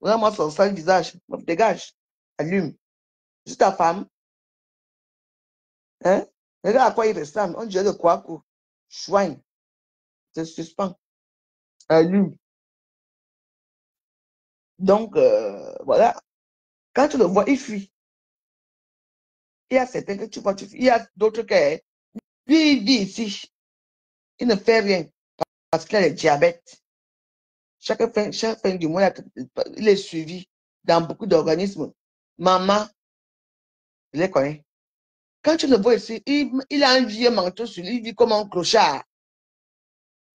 B: Regarde-moi son sale visage. Dégage. Allume. C'est ta femme. Hein? Regarde à quoi il ressemble. On dirait le Kwaku. Chouin. C'est suspend. Allume. Donc, voilà. Quand tu le vois, il fuit. Il y a certains que tu vois, tu fuis. Il y a d'autres que, lui, il vit ici. Il ne fait rien parce qu'il a le diabète. Chaque fin du mois, il est suivi dans beaucoup d'organismes. Maman, je les connais. Quand tu le vois ici, il a un vieux manteau sur lui, il vit comme un clochard.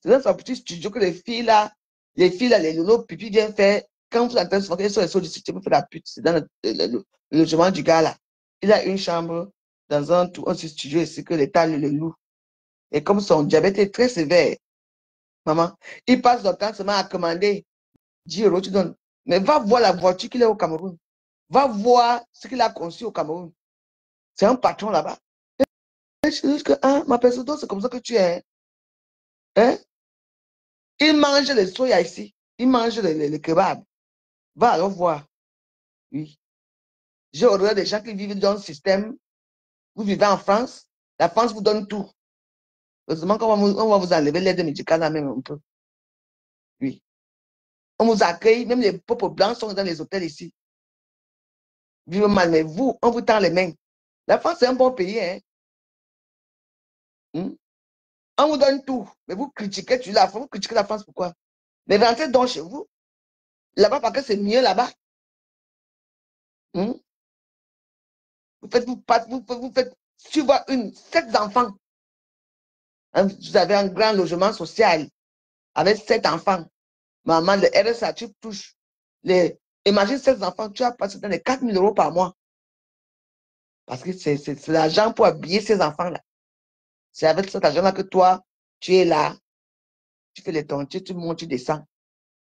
B: C'est dans son petit studio que les filles là, les lolos pipi viennent faire. Quand vous entendez souvent qu'ils sont les sauts du système, vous faites la pute. C'est dans le logement du gars là. Il a une chambre dans un petit studio ici que l'État le loue. Et comme son diabète est très sévère, maman, il passe son temps seulement à commander 10 euros, tu donnes. Mais va voir la voiture qu'il a au Cameroun. Va voir ce qu'il a conçu au Cameroun. C'est un patron là-bas. Je dis que, hein, ma personne, c'est comme ça que tu es. Hein? Il mange les soya ici. Il mange les kebabs. Va alors voir. Oui. J'ai horreur des gens qui vivent dans le système. Vous vivez en France. La France vous donne tout. Heureusement qu'on va vous enlever l'aide médicale là même un peu. Oui. On vous accueille. Même les peuples blancs sont dans les hôtels ici. Vivez mal. Mais vous, on vous tend les mains. La France, c'est un bon pays. Hein? Hmm? On vous donne tout. Mais vous critiquez la France. Vous critiquez la France pourquoi? Mais rentrez donc chez vous. Là-bas, parce que c'est mieux là-bas. Hmm? Vous faites, tu vois, 7 enfants. Hein, vous avez un grand logement social avec 7 enfants. Maman, le RSA, tu touches. Imagine 7 enfants, tu as passé dans les 4 000 euros par mois. Parce que c'est l'argent pour habiller ces enfants-là. C'est avec cet argent-là que toi, tu es là, tu fais les tontiers, tu montes, tu descends.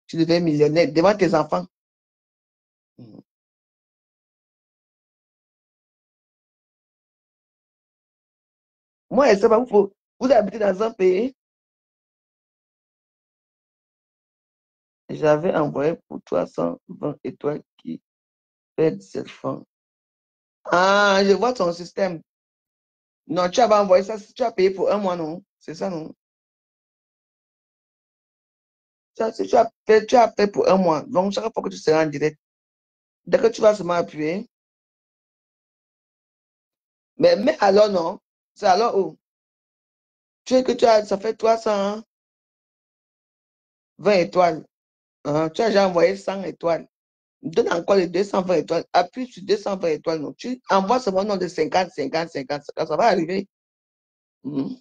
B: Tu deviens millionnaire devant tes enfants. Hmm. Moi, je sais pas, vous habitez dans un pays. J'avais envoyé pour 320 étoiles qui fait 17 francs. Ah, je vois ton système. Non, tu as envoyé ça, tu as payé pour un mois, non? C'est ça, non? Ça, tu as fait pour un mois. Donc, chaque fois que tu seras en direct, dès que tu vas seulement appuyer, mais alors, non? C'est alors où? Ça fait 320 étoiles. Hein, tu as déjà envoyé 100 étoiles. Donne encore les 220 étoiles. Appuie sur 220 étoiles. Non. Tu envoies seulement nom de 50, 50, 50. Ça va arriver. Mhm.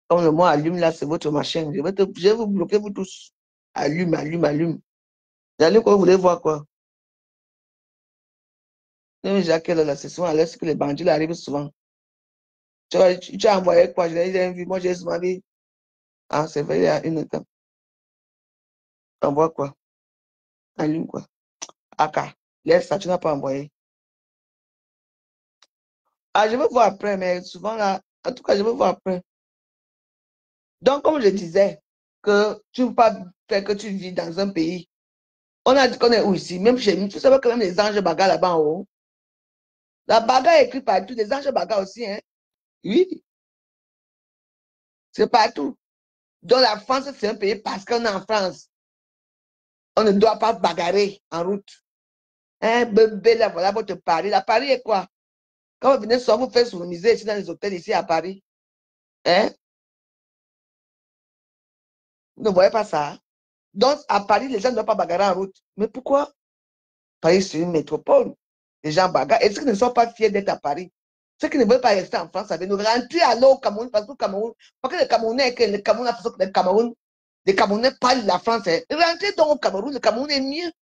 B: Comme le mot allume là, c'est votre machin. Je vais vous bloquer vous tous. Allume, allume, allume. Allume quoi, vous voulez voir quoi? Même Jacques, là, c'est souvent à l'heure que les bandits là, arrivent souvent. Tu as envoyé quoi? Je l'ai vu. Moi, j'ai souvent dit. Ah, c'est vrai, il y a une étape. Envoie quoi? Allume quoi? Aka. Laisse ça, tu n'as pas envoyé. Ah, je veux voir après, mais souvent là, en tout cas, je veux voir après. Donc, comme je disais, que tu ne peux pas faire que tu vis dans un pays. On a dit qu'on est où ici? Même chez nous, tu savais que même les anges bagarres là-bas en haut. La bagarre est écrite partout, les anges bagarres aussi, hein? Oui, c'est partout. Donc, la France, c'est un pays parce qu'on est en France. On ne doit pas bagarrer en route. Hein, bébé, là, voilà votre Paris. La Paris est quoi? Quand vous venez soir, vous faites sourniser ici dans les hôtels ici à Paris. Hein? Vous ne voyez pas ça? Donc, à Paris, les gens ne doivent pas bagarrer en route. Mais pourquoi? Paris, c'est une métropole. Les gens bagarrent. Est-ce qu'ils ne sont pas fiers d'être à Paris? Ceux qui ne veulent pas rester en France avec nous, rentrer alors au Cameroun, parce que le Cameroun, parce que le Camerounais, que le Cameroun a fait que le Cameroun, les Camerounais parlent la France. Hein. Rentrez donc au Cameroun, le Cameroun est mieux.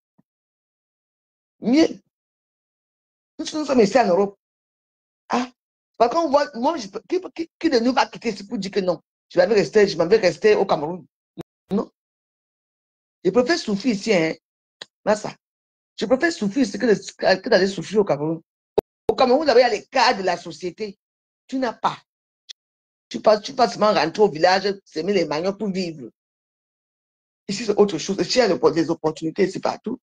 B: Mieux. Nous sommes ici en Europe. Ah, parce qu'on voit, moi, qui de nous va quitter ici pour dire que non, je m'en vais rester au Cameroun. Non. Je préfère souffrir ici, hein. Là, ça. Je préfère souffrir ici que d'aller souffrir au Cameroun. Au Cameroun, il y a les cadres de la société. Tu n'as pas. Tu passes seulement rentrer au village, semer les maniocs pour vivre. Ici, c'est autre chose. Ici, il y a des opportunités, c'est partout.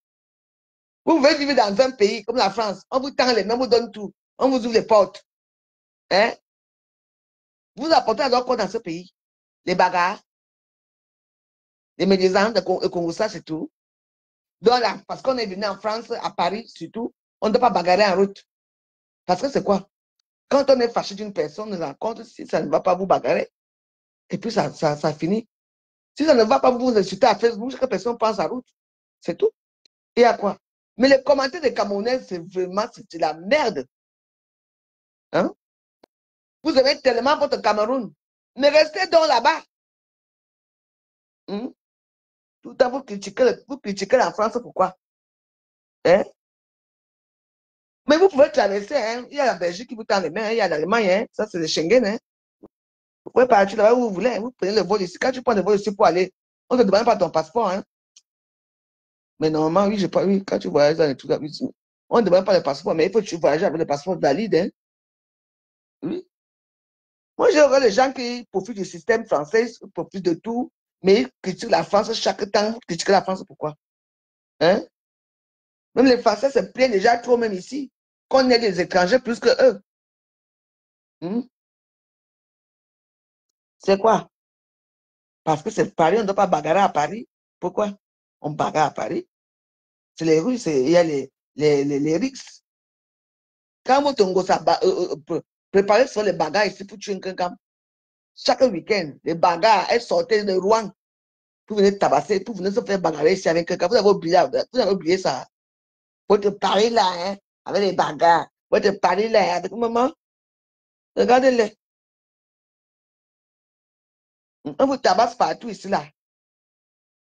B: Vous pouvez vivre dans un pays comme la France. On vous tend les mains, on vous donne tout. On vous ouvre les portes. Hein? Vous apportez alors quoi dans ce pays? Les bagarres, les médisants, le Congo, ça, c'est tout. Donc là, parce qu'on est venu en France, à Paris surtout, on ne doit pas bagarrer en route. Parce que c'est quoi? Quand on est fâché d'une personne, on rencontre, si ça ne va pas vous bagarrer, et puis ça finit. Si ça ne va pas vous insulter à Facebook, chaque personne pense à route. C'est tout. Et à quoi? Mais les commentaires des Camerounais, c'est vraiment c'est la merde. Hein? Vous aimez tellement votre Cameroun. Mais restez donc là-bas. Hein? Tout le temps, vous critiquez la France, pourquoi? Hein? Mais vous pouvez traverser. Hein? Il y a la Belgique qui vous tend les mains, hein? Il y a l'Allemagne. Hein? Ça, c'est le Schengen. Hein? Vous pouvez partir là-bas où vous voulez. Hein? Vous prenez le vol ici. Quand tu prends le vol ici pour aller, on ne te demande pas ton passeport. Hein? Mais normalement, oui, pas, oui, quand tu voyages dans les trucs, oui, on ne demande pas le passeport, mais il faut que tu voyages avec le passeport valide. Hein? Oui. Moi, j'ai les gens qui profitent du système français, profitent de tout, mais ils critiquent la France chaque temps. Vous critiquez la France, pourquoi? Hein? Même les Français se plaignent déjà trop, même ici, qu'on ait des étrangers plus que eux. Hmm? C'est quoi? Parce que c'est Paris, on ne doit pas bagarrer à Paris. Pourquoi? On bagarre à Paris. C'est les Russes, il y a les Rix. Quand vous Tongo, préparez sur les bagarres ici pour tuer quelqu'un. Chaque week-end, les bagarres, elles sortaient de Rouen pour venir tabasser, pour venir se faire bagarrer ici avec quelqu'un. Vous avez oublié ça. Votre Paris là, hein, avec les bagarres. Votre Paris là, avec maman. Regardez-les. On vous tabasse partout ici là.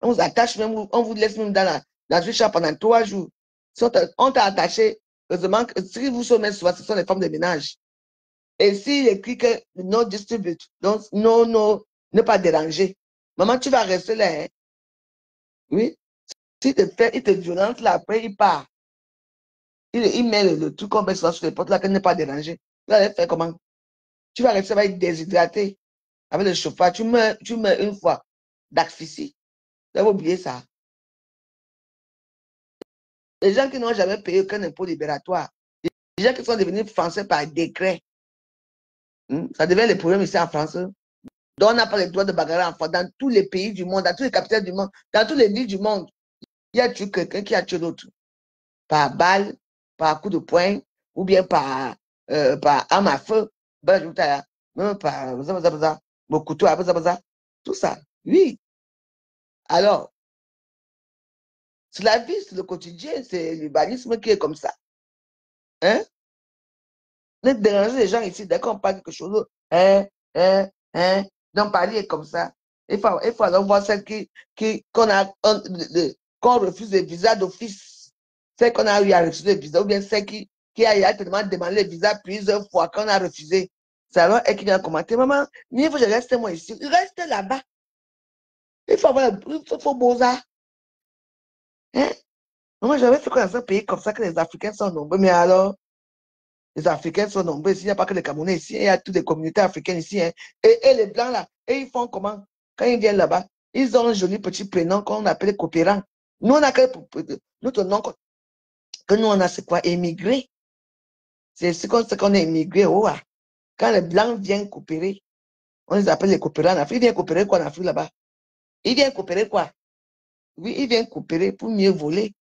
B: On vous attache même, on vous laisse même dans une chambre pendant 3 jours. Si on t'a attaché, heureusement que si vous sommes souvent, ce sont les femmes de ménage. Et s'il écrit que no distribute, donc non, non, ne pas déranger. Maman, tu vas rester là, hein? Oui. S'il te fait, il te violente là, après il part. Il met le truc qu'on met sur les portes là, qu'elle n'est pas dérangée. Tu vas aller faire comment? Tu vas rester avec déshydraté. avec le chauffage, tu meurs une fois d'asphyxie. Vous avez oublié ça. Les gens qui n'ont jamais payé aucun impôt libératoire, les gens qui sont devenus français par décret, ça devient le problème ici en France. Donc, on n'a pas le droit de bagarrer en France. Dans tous les pays du monde, dans tous les capitales du monde, dans toutes les villes du monde, il y a tué quelqu'un qui a tué l'autre. Par balle, par coup de poing, ou bien par arme à feu, même par mon couteau, tout ça. Oui. Alors, c'est la vie, c'est le quotidien, c'est l'urbanisme qui est comme ça. Hein? Ne déranger les gens ici, dès qu'on parle quelque chose, hein, hein, hein, donc parler est comme ça. Il faut alors voir celle qu'on refuse le visa d'office. Celle qu'on a eu à refuser le visa, ou bien celle qui a tellement demandé le visa plusieurs fois qu'on a refusé. C'est alors elle qui vient commenter, maman, mieux vaut que je reste moi ici. Reste là-bas. Il faut avoir il faut beaux arts. Hein? Moi, j'avais fait quoi dans un pays comme ça que les Africains sont nombreux, mais alors, les Africains sont nombreux ici, il n'y a pas que les Camerounais ici, il y a toutes les communautés africaines ici. Hein. Et les Blancs là, et ils font comment? Quand ils viennent là-bas, ils ont un joli petit prénom qu'on appelle coopérant. Nous, on a notre nom que nous, on a, c'est quoi? Émigré. C'est ce qu'on est émigré. Oh, ah. Quand les Blancs viennent coopérer, on les appelle les coopérants en Afrique. Ils viennent coopérer quoi en Afrique là-bas? Ils viennent coopérer quoi? Oui, ils viennent coopérer pour mieux voler.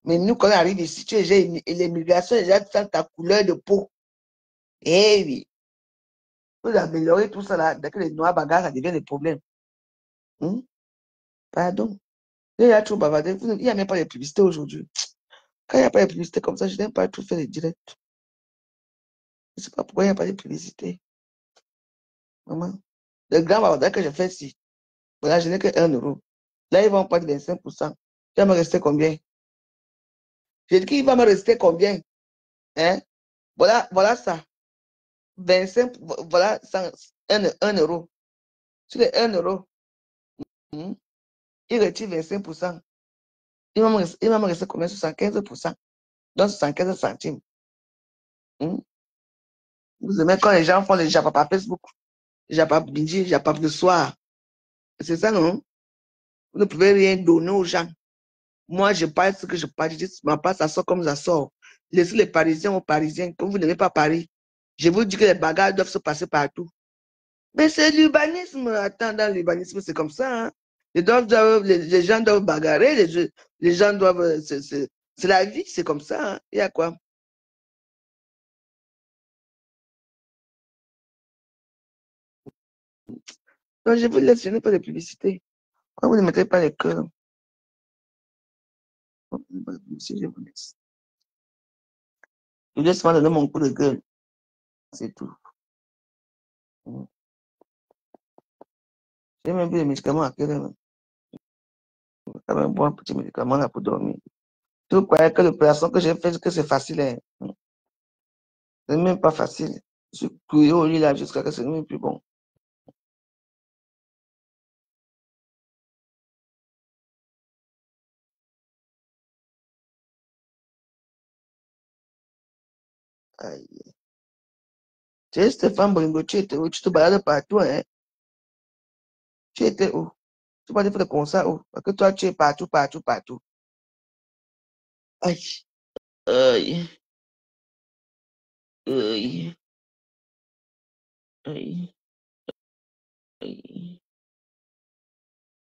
B: Mais nous, quand on arrive ici, tu es l'immigration, déjà, sans ta couleur de peau. Eh oui. Pour améliorer tout ça là, dès que les noirs bagarres, ça devient des problèmes. Pardon. Il y a trop bavardé. Il n'y a même pas de publicité aujourd'hui. Quand il n'y a pas de publicité comme ça, je n'aime pas tout faire les directs. Je ne sais pas pourquoi il n'y a pas de publicité. Maman. Le grand bavardage que je fais ici, voilà, je n'ai que 1 euro. Là, ils vont prendre 25%. Il va me rester combien? J'ai dit qu'il va me rester combien? Hein? Voilà ça. 25, voilà 1 euro. Sur les 1 euro, il retire 25%. Il va me rester combien? 75%. Donc 75 centimes. Vous aimez quand les gens font les japap par Facebook, japap midi, japap le soir. C'est ça, non? Vous ne pouvez rien donner aux gens. Moi, je parle ce que je parle. Je dis, ma part, ça sort comme ça sort. Laissez les Parisiens aux Parisiens. Comme vous n'aimez pas Paris, je vous dis que les bagarres doivent se passer partout. Mais c'est l'urbanisme. Attends, dans l'urbanisme, c'est comme ça. Hein? Les gens doivent bagarrer, les gens doivent. C'est la vie, c'est comme ça. Hein? Il y a quoi? Donc, je vous laisse, je n'ai pas de publicité. Pourquoi vous ne mettez pas les cœurs? Je vous laisse. Je vous laisse moi donner mon coup de gueule. C'est tout. J'ai même pris les médicaments à quelle heure? Quand même boire un petit médicament là pour dormir. Tu croyais que l'opération que j'ai faite, que c'est facile. Hein? C'est même pas facile. Je suis couillé au lit là jusqu'à que ce n'est même plus bon. Aïe. Tu es Stéphane Bolingo, tu étais où? Tu te balades partout, hein? Tu étais où? Tu vas faire le concert où? Parce que toi, tu es partout, partout, partout. Aïe. Aïe. Aïe. Aïe. Aïe.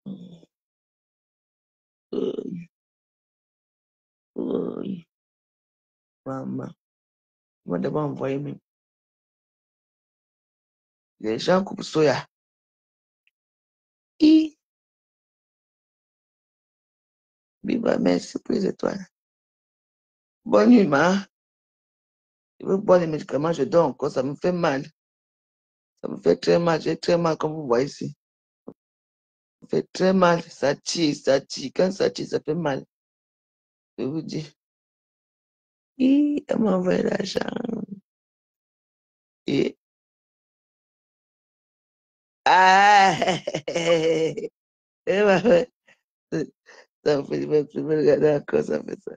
B: Aïe. Aïe. Maman. Moi, d'abord envoyer même. Les gens coupent soya. Hi. Biba, merci pour les étoiles. Bonne nuit, ma. Je veux boire les médicaments, je dors encore, ça me fait mal. Ça me fait très mal, j'ai très mal comme vous voyez ici. Ça me fait très mal, ça tire, ça tire. Quand ça tire, ça fait mal. Je vous dis. Hi, elle m'a envoyé l'argent. Et... Ah! Elle m'a fait... Ça me fait même plus me regarder encore, ça fait ça.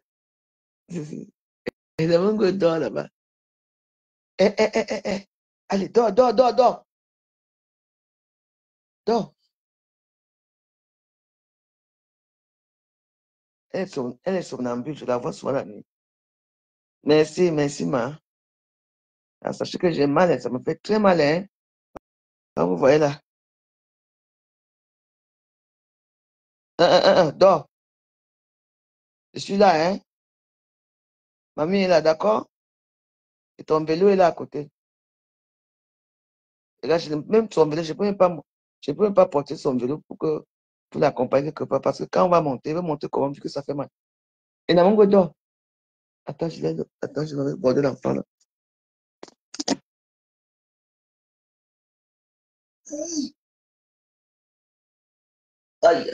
B: Et là, mon gars dort là-bas. Eh. Allez, dors. Dors. Elle est somnambule, je la vois souvent la nuit. Merci, merci, ma. Ah, sachez que j'ai mal, hein, ça me fait très mal, hein. Ah, vous voyez là. Dors. Je suis là, hein. Mamie est là, d'accord? Et ton vélo est là à côté. Et là, même son vélo, je peux même pas porter son vélo pour l'accompagner quelque part. Parce que quand on va monter, il va monter comment, vu que ça fait mal. Et Namongo dort. Attends, je vais border l'enfant là. Aïe.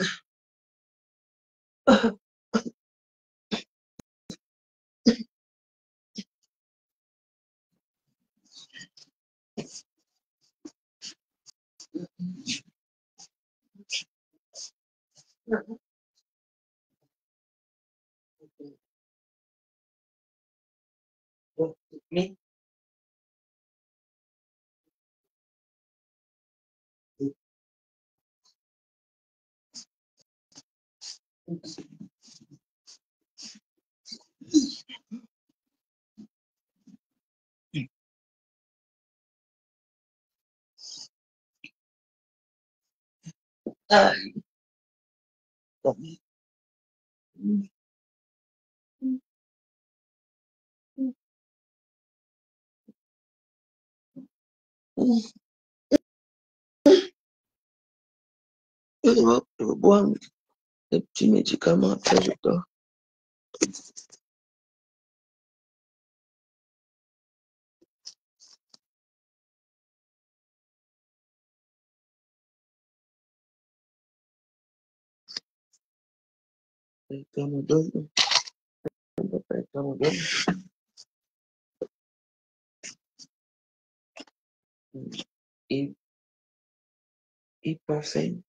B: Mais, aïe. Je vais boire des petits médicaments, après je dors. Tramadol. Tramadol. Et ibuprofène.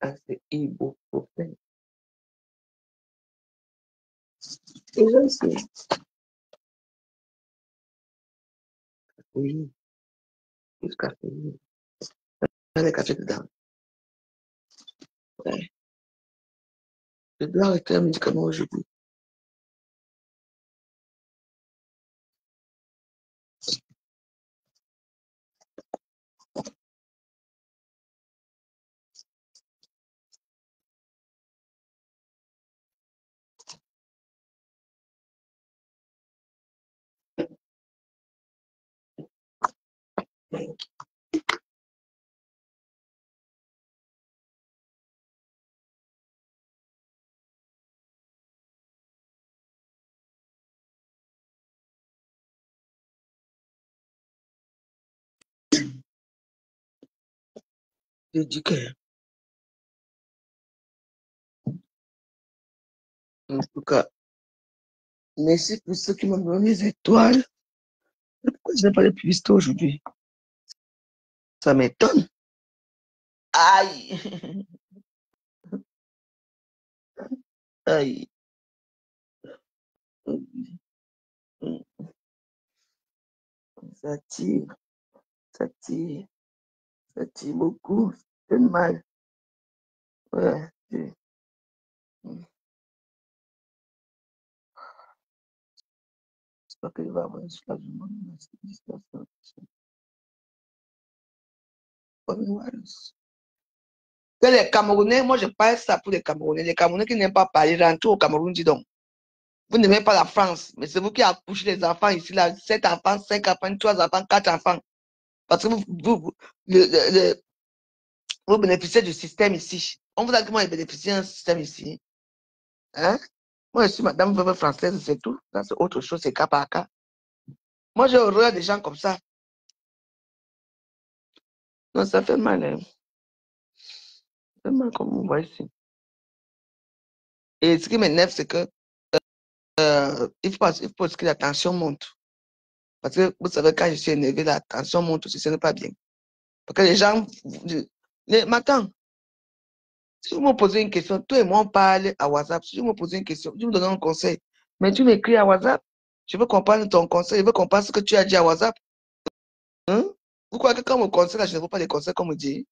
B: Ah, c'est ibuprofène. Et là, c'est oui, plus caféine. Il y a le café dedans. Ouais. Je dois arrêter un médicament aujourd'hui. Je dis que, en tout cas, merci pour ceux qui m'ont donné les étoiles. Pourquoi je n'ai pas de publicité aujourd'hui? Ça m'étonne. Aïe! Aïe! Ça tire, ça tire, ça tire beaucoup. Ça fait mal. Ouais. J'espère qu'il va avoir un soulagement dans cette situation. Que les Camerounais, moi je parle ça pour les Camerounais. Les Camerounais qui n'aiment pas parler, rentrez au Cameroun, dis donc. Vous n'aimez pas la France, mais c'est vous qui accouchez les enfants ici, là, 7 enfants, 5 enfants, 3 enfants, 4 enfants. Parce que vous bénéficiez du système ici. On vous a dit comment ils bénéficient d'un système ici. Hein? Moi, je suis madame veuve française, c'est tout. Ça, c'est autre chose, c'est cas par cas. Moi, j'ai horreur des gens comme ça. Non, ça fait mal. Hein. Ça fait mal comme on voit ici. Et ce qui m'énerve, c'est que il faut que la tension monte. Parce que vous savez, quand je suis énervé, la tension monte aussi, ce n'est pas bien. Parce que les gens. M'attends, si vous me posez une question, toi et moi, on parle à WhatsApp. Si vous me posez une question, tu me donnes un conseil. Mais tu m'écris à WhatsApp. Je veux comprendre ton conseil. Je veux comprendre ce que tu as dit à WhatsApp. Hein? Vous croyez que quand on me conseille, là, je ne veux pas des conseils comme on me dit?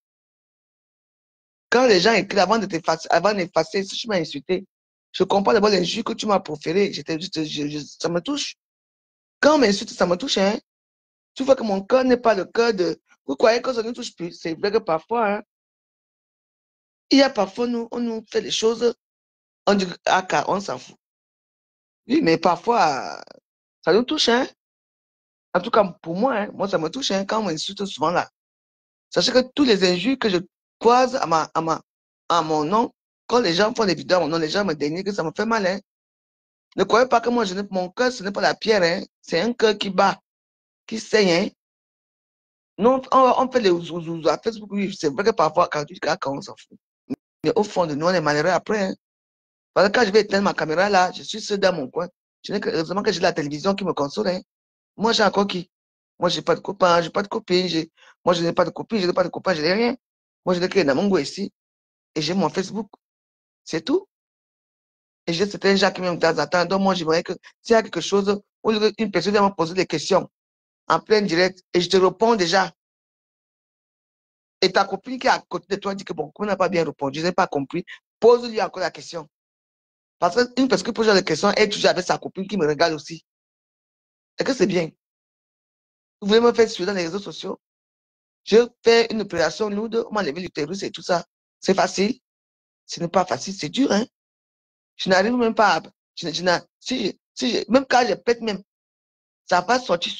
B: Quand les gens écrivent avant d'effacer, si tu m'as insulté, je comprends d'abord l'injure que tu m'as proférée. Ça me touche. Quand on m'insulte, ça me touche, hein. Tu vois que mon cœur n'est pas le cœur de. Vous croyez que ça ne touche plus? C'est vrai que parfois, hein, il y a parfois, on nous fait des choses, on dit, ah, on s'en fout. Oui, mais parfois, ça nous touche, hein. En tout cas, pour moi, hein, moi, ça me touche, hein, quand on m'insulte souvent là. Sachez que tous les injures que je croise à mon nom, quand les gens font des vidéos à mon nom, les gens me dénigrent, ça me fait mal, hein. Ne croyez pas que moi, mon cœur, ce n'est pas la pierre, hein. C'est un cœur qui bat, qui saigne, hein. Non, on fait les zouzous à Facebook, oui, c'est vrai que parfois, quand tu dis, ah, quand on s'en fout. Mais au fond de nous, on est malheureux après, hein. Parce que quand je vais éteindre ma caméra là, je suis seul dans mon coin. Je n'ai que, heureusement que j'ai la télévision qui me console, hein. Moi, j'ai encore qui? Moi, j'ai pas de copain, j'ai pas de copine, moi, je n'ai pas de copine, je n'ai pas de copain, je n'ai rien. Moi, je n'ai que Namongo ici et j'ai mon Facebook. C'est tout. Et j'ai certains gens qui me de temps en temps. Donc, moi, j'aimerais que s'il y a quelque chose, ou une personne vient me poser des questions en plein direct et je te réponds déjà. Et ta copine qui est à côté de toi dit que bon, on n'a pas bien répondu, je n'ai pas compris. Pose-lui encore la question. Parce qu'une personne qui pose la question est toujours avec sa copine qui me regarde aussi. Et que c'est bien. Vous voulez me faire suivre dans les réseaux sociaux? Je fais une opération lourde, on m'a levé l'utérus et tout ça. C'est facile. Ce n'est pas facile, c'est dur, hein. Je n'arrive même pas à. Même quand je pète, même, ça va sortir.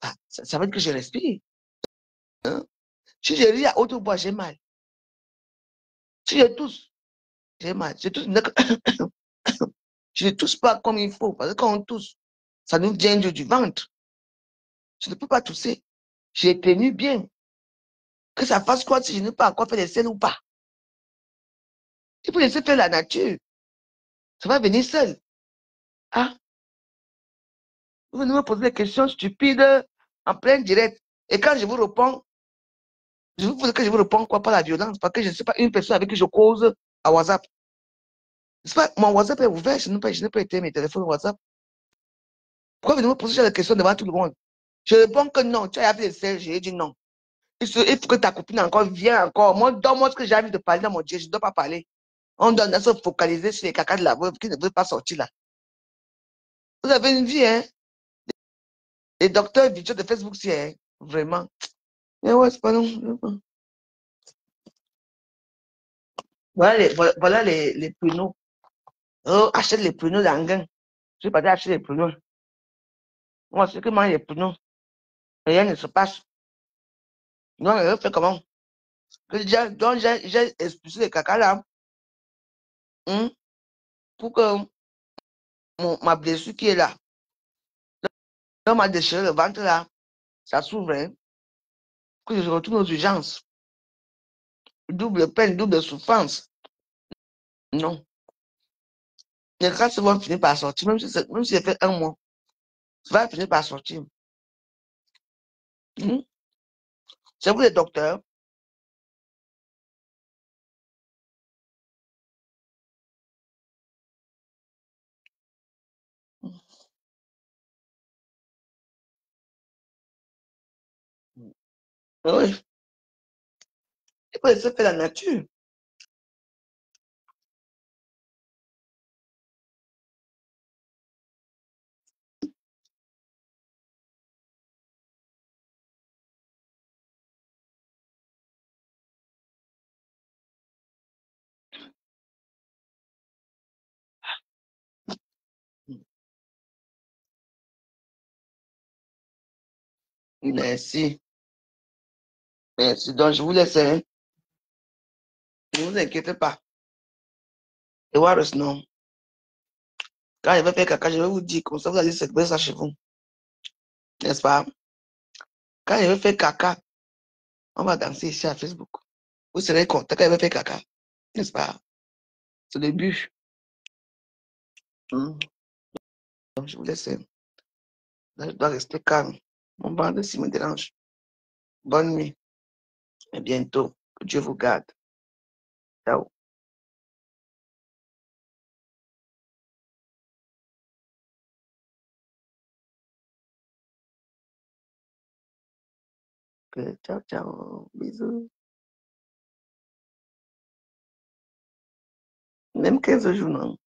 B: Ah, ça veut dire que je respire. Hein. Si je ris à haute voix, j'ai mal. Si je tousse, j'ai mal. Je ne tousse pas comme il faut. Parce que quand on tousse, ça nous vient du ventre. Je ne peux pas tousser. J'ai tenu bien. Que ça fasse quoi si je n'ai pas encore fait les selles ou pas. Il faut laisser faire la nature. Ça va venir seul. Ah, vous venez me poser des questions stupides en plein direct. Et quand je vous réponds, je vous dis que je vous réponds quoi, par la violence, parce que je ne sais pas une personne avec qui je cause à WhatsApp. Pas, mon WhatsApp est ouvert, je n'ai pas été mes téléphones WhatsApp. Pourquoi venez me poser la question devant tout le monde? Je réponds que non, tu as fait des selles, j'ai dit non. Il faut que ta copine encore vienne encore. Moi, donne-moi ce que j'ai envie de parler dans mon Dieu, je ne dois pas parler. On doit se focaliser sur les cacas de la veuve qui ne veut pas sortir là. Vous avez une vie, hein? Les docteurs virtuels de Facebook, c'est hein? Vraiment. Mais ouais, c'est pas non. Voilà les pruneaux. Oh, achète les pruneaux d'Anguin. Je vais pas acheter les pruneaux. Moi, c'est que mange les pruneaux. Rien ne se passe. Donc, je fais comment? Donc, j'ai expulsé les cacas là, hein, pour que ma blessure qui est là, on m'a déchiré le ventre là, ça s'ouvre, hein, que je retourne aux urgences. Double peine, double souffrance. Non. Les grâces vont finir par sortir, même si j'ai fait un mois, ça va finir par sortir. Hmm. C'est vous les docteurs. Oui, il faut laisser faire la nature. Merci. Merci. Donc, je vous laisse, hein. Ne vous inquiétez pas. Et Warren, non. Quand je vais faire caca, je vais vous dire, comme ça, vous allez célébrer ça chez vous. N'est-ce pas? Quand je vais faire caca, on va danser ici à Facebook. Vous serez content quand je vais faire caca. N'est-ce pas? C'est le but. Hmm. Donc, je vous laisse. Hein. Là, je dois rester calme. Mon bande s'il me dérange. Bonne nuit. Et bientôt. Que Dieu vous garde. Ciao. Ok, ciao, ciao. Bisous. Même 15 jours, non.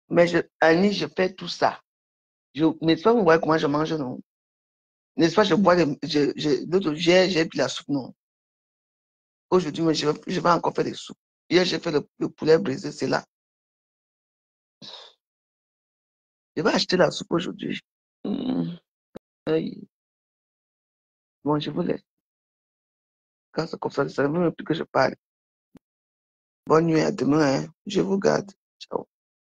B: Mais Annie, je fais tout ça. N'est-ce pas, vous voyez comment je mange, non? N'est-ce pas, je bois, l'autre, j'ai pris la soupe, non? Aujourd'hui, mais je vais encore faire des soupes. Hier, j'ai fait le poulet brisé, c'est là. Je vais acheter la soupe aujourd'hui. Hmm, aïe. Bon, je vous laisse. Quand c'est comme ça ne veut même plus que je parle. Bonne nuit, à demain, hein. Je vous garde. Ciao.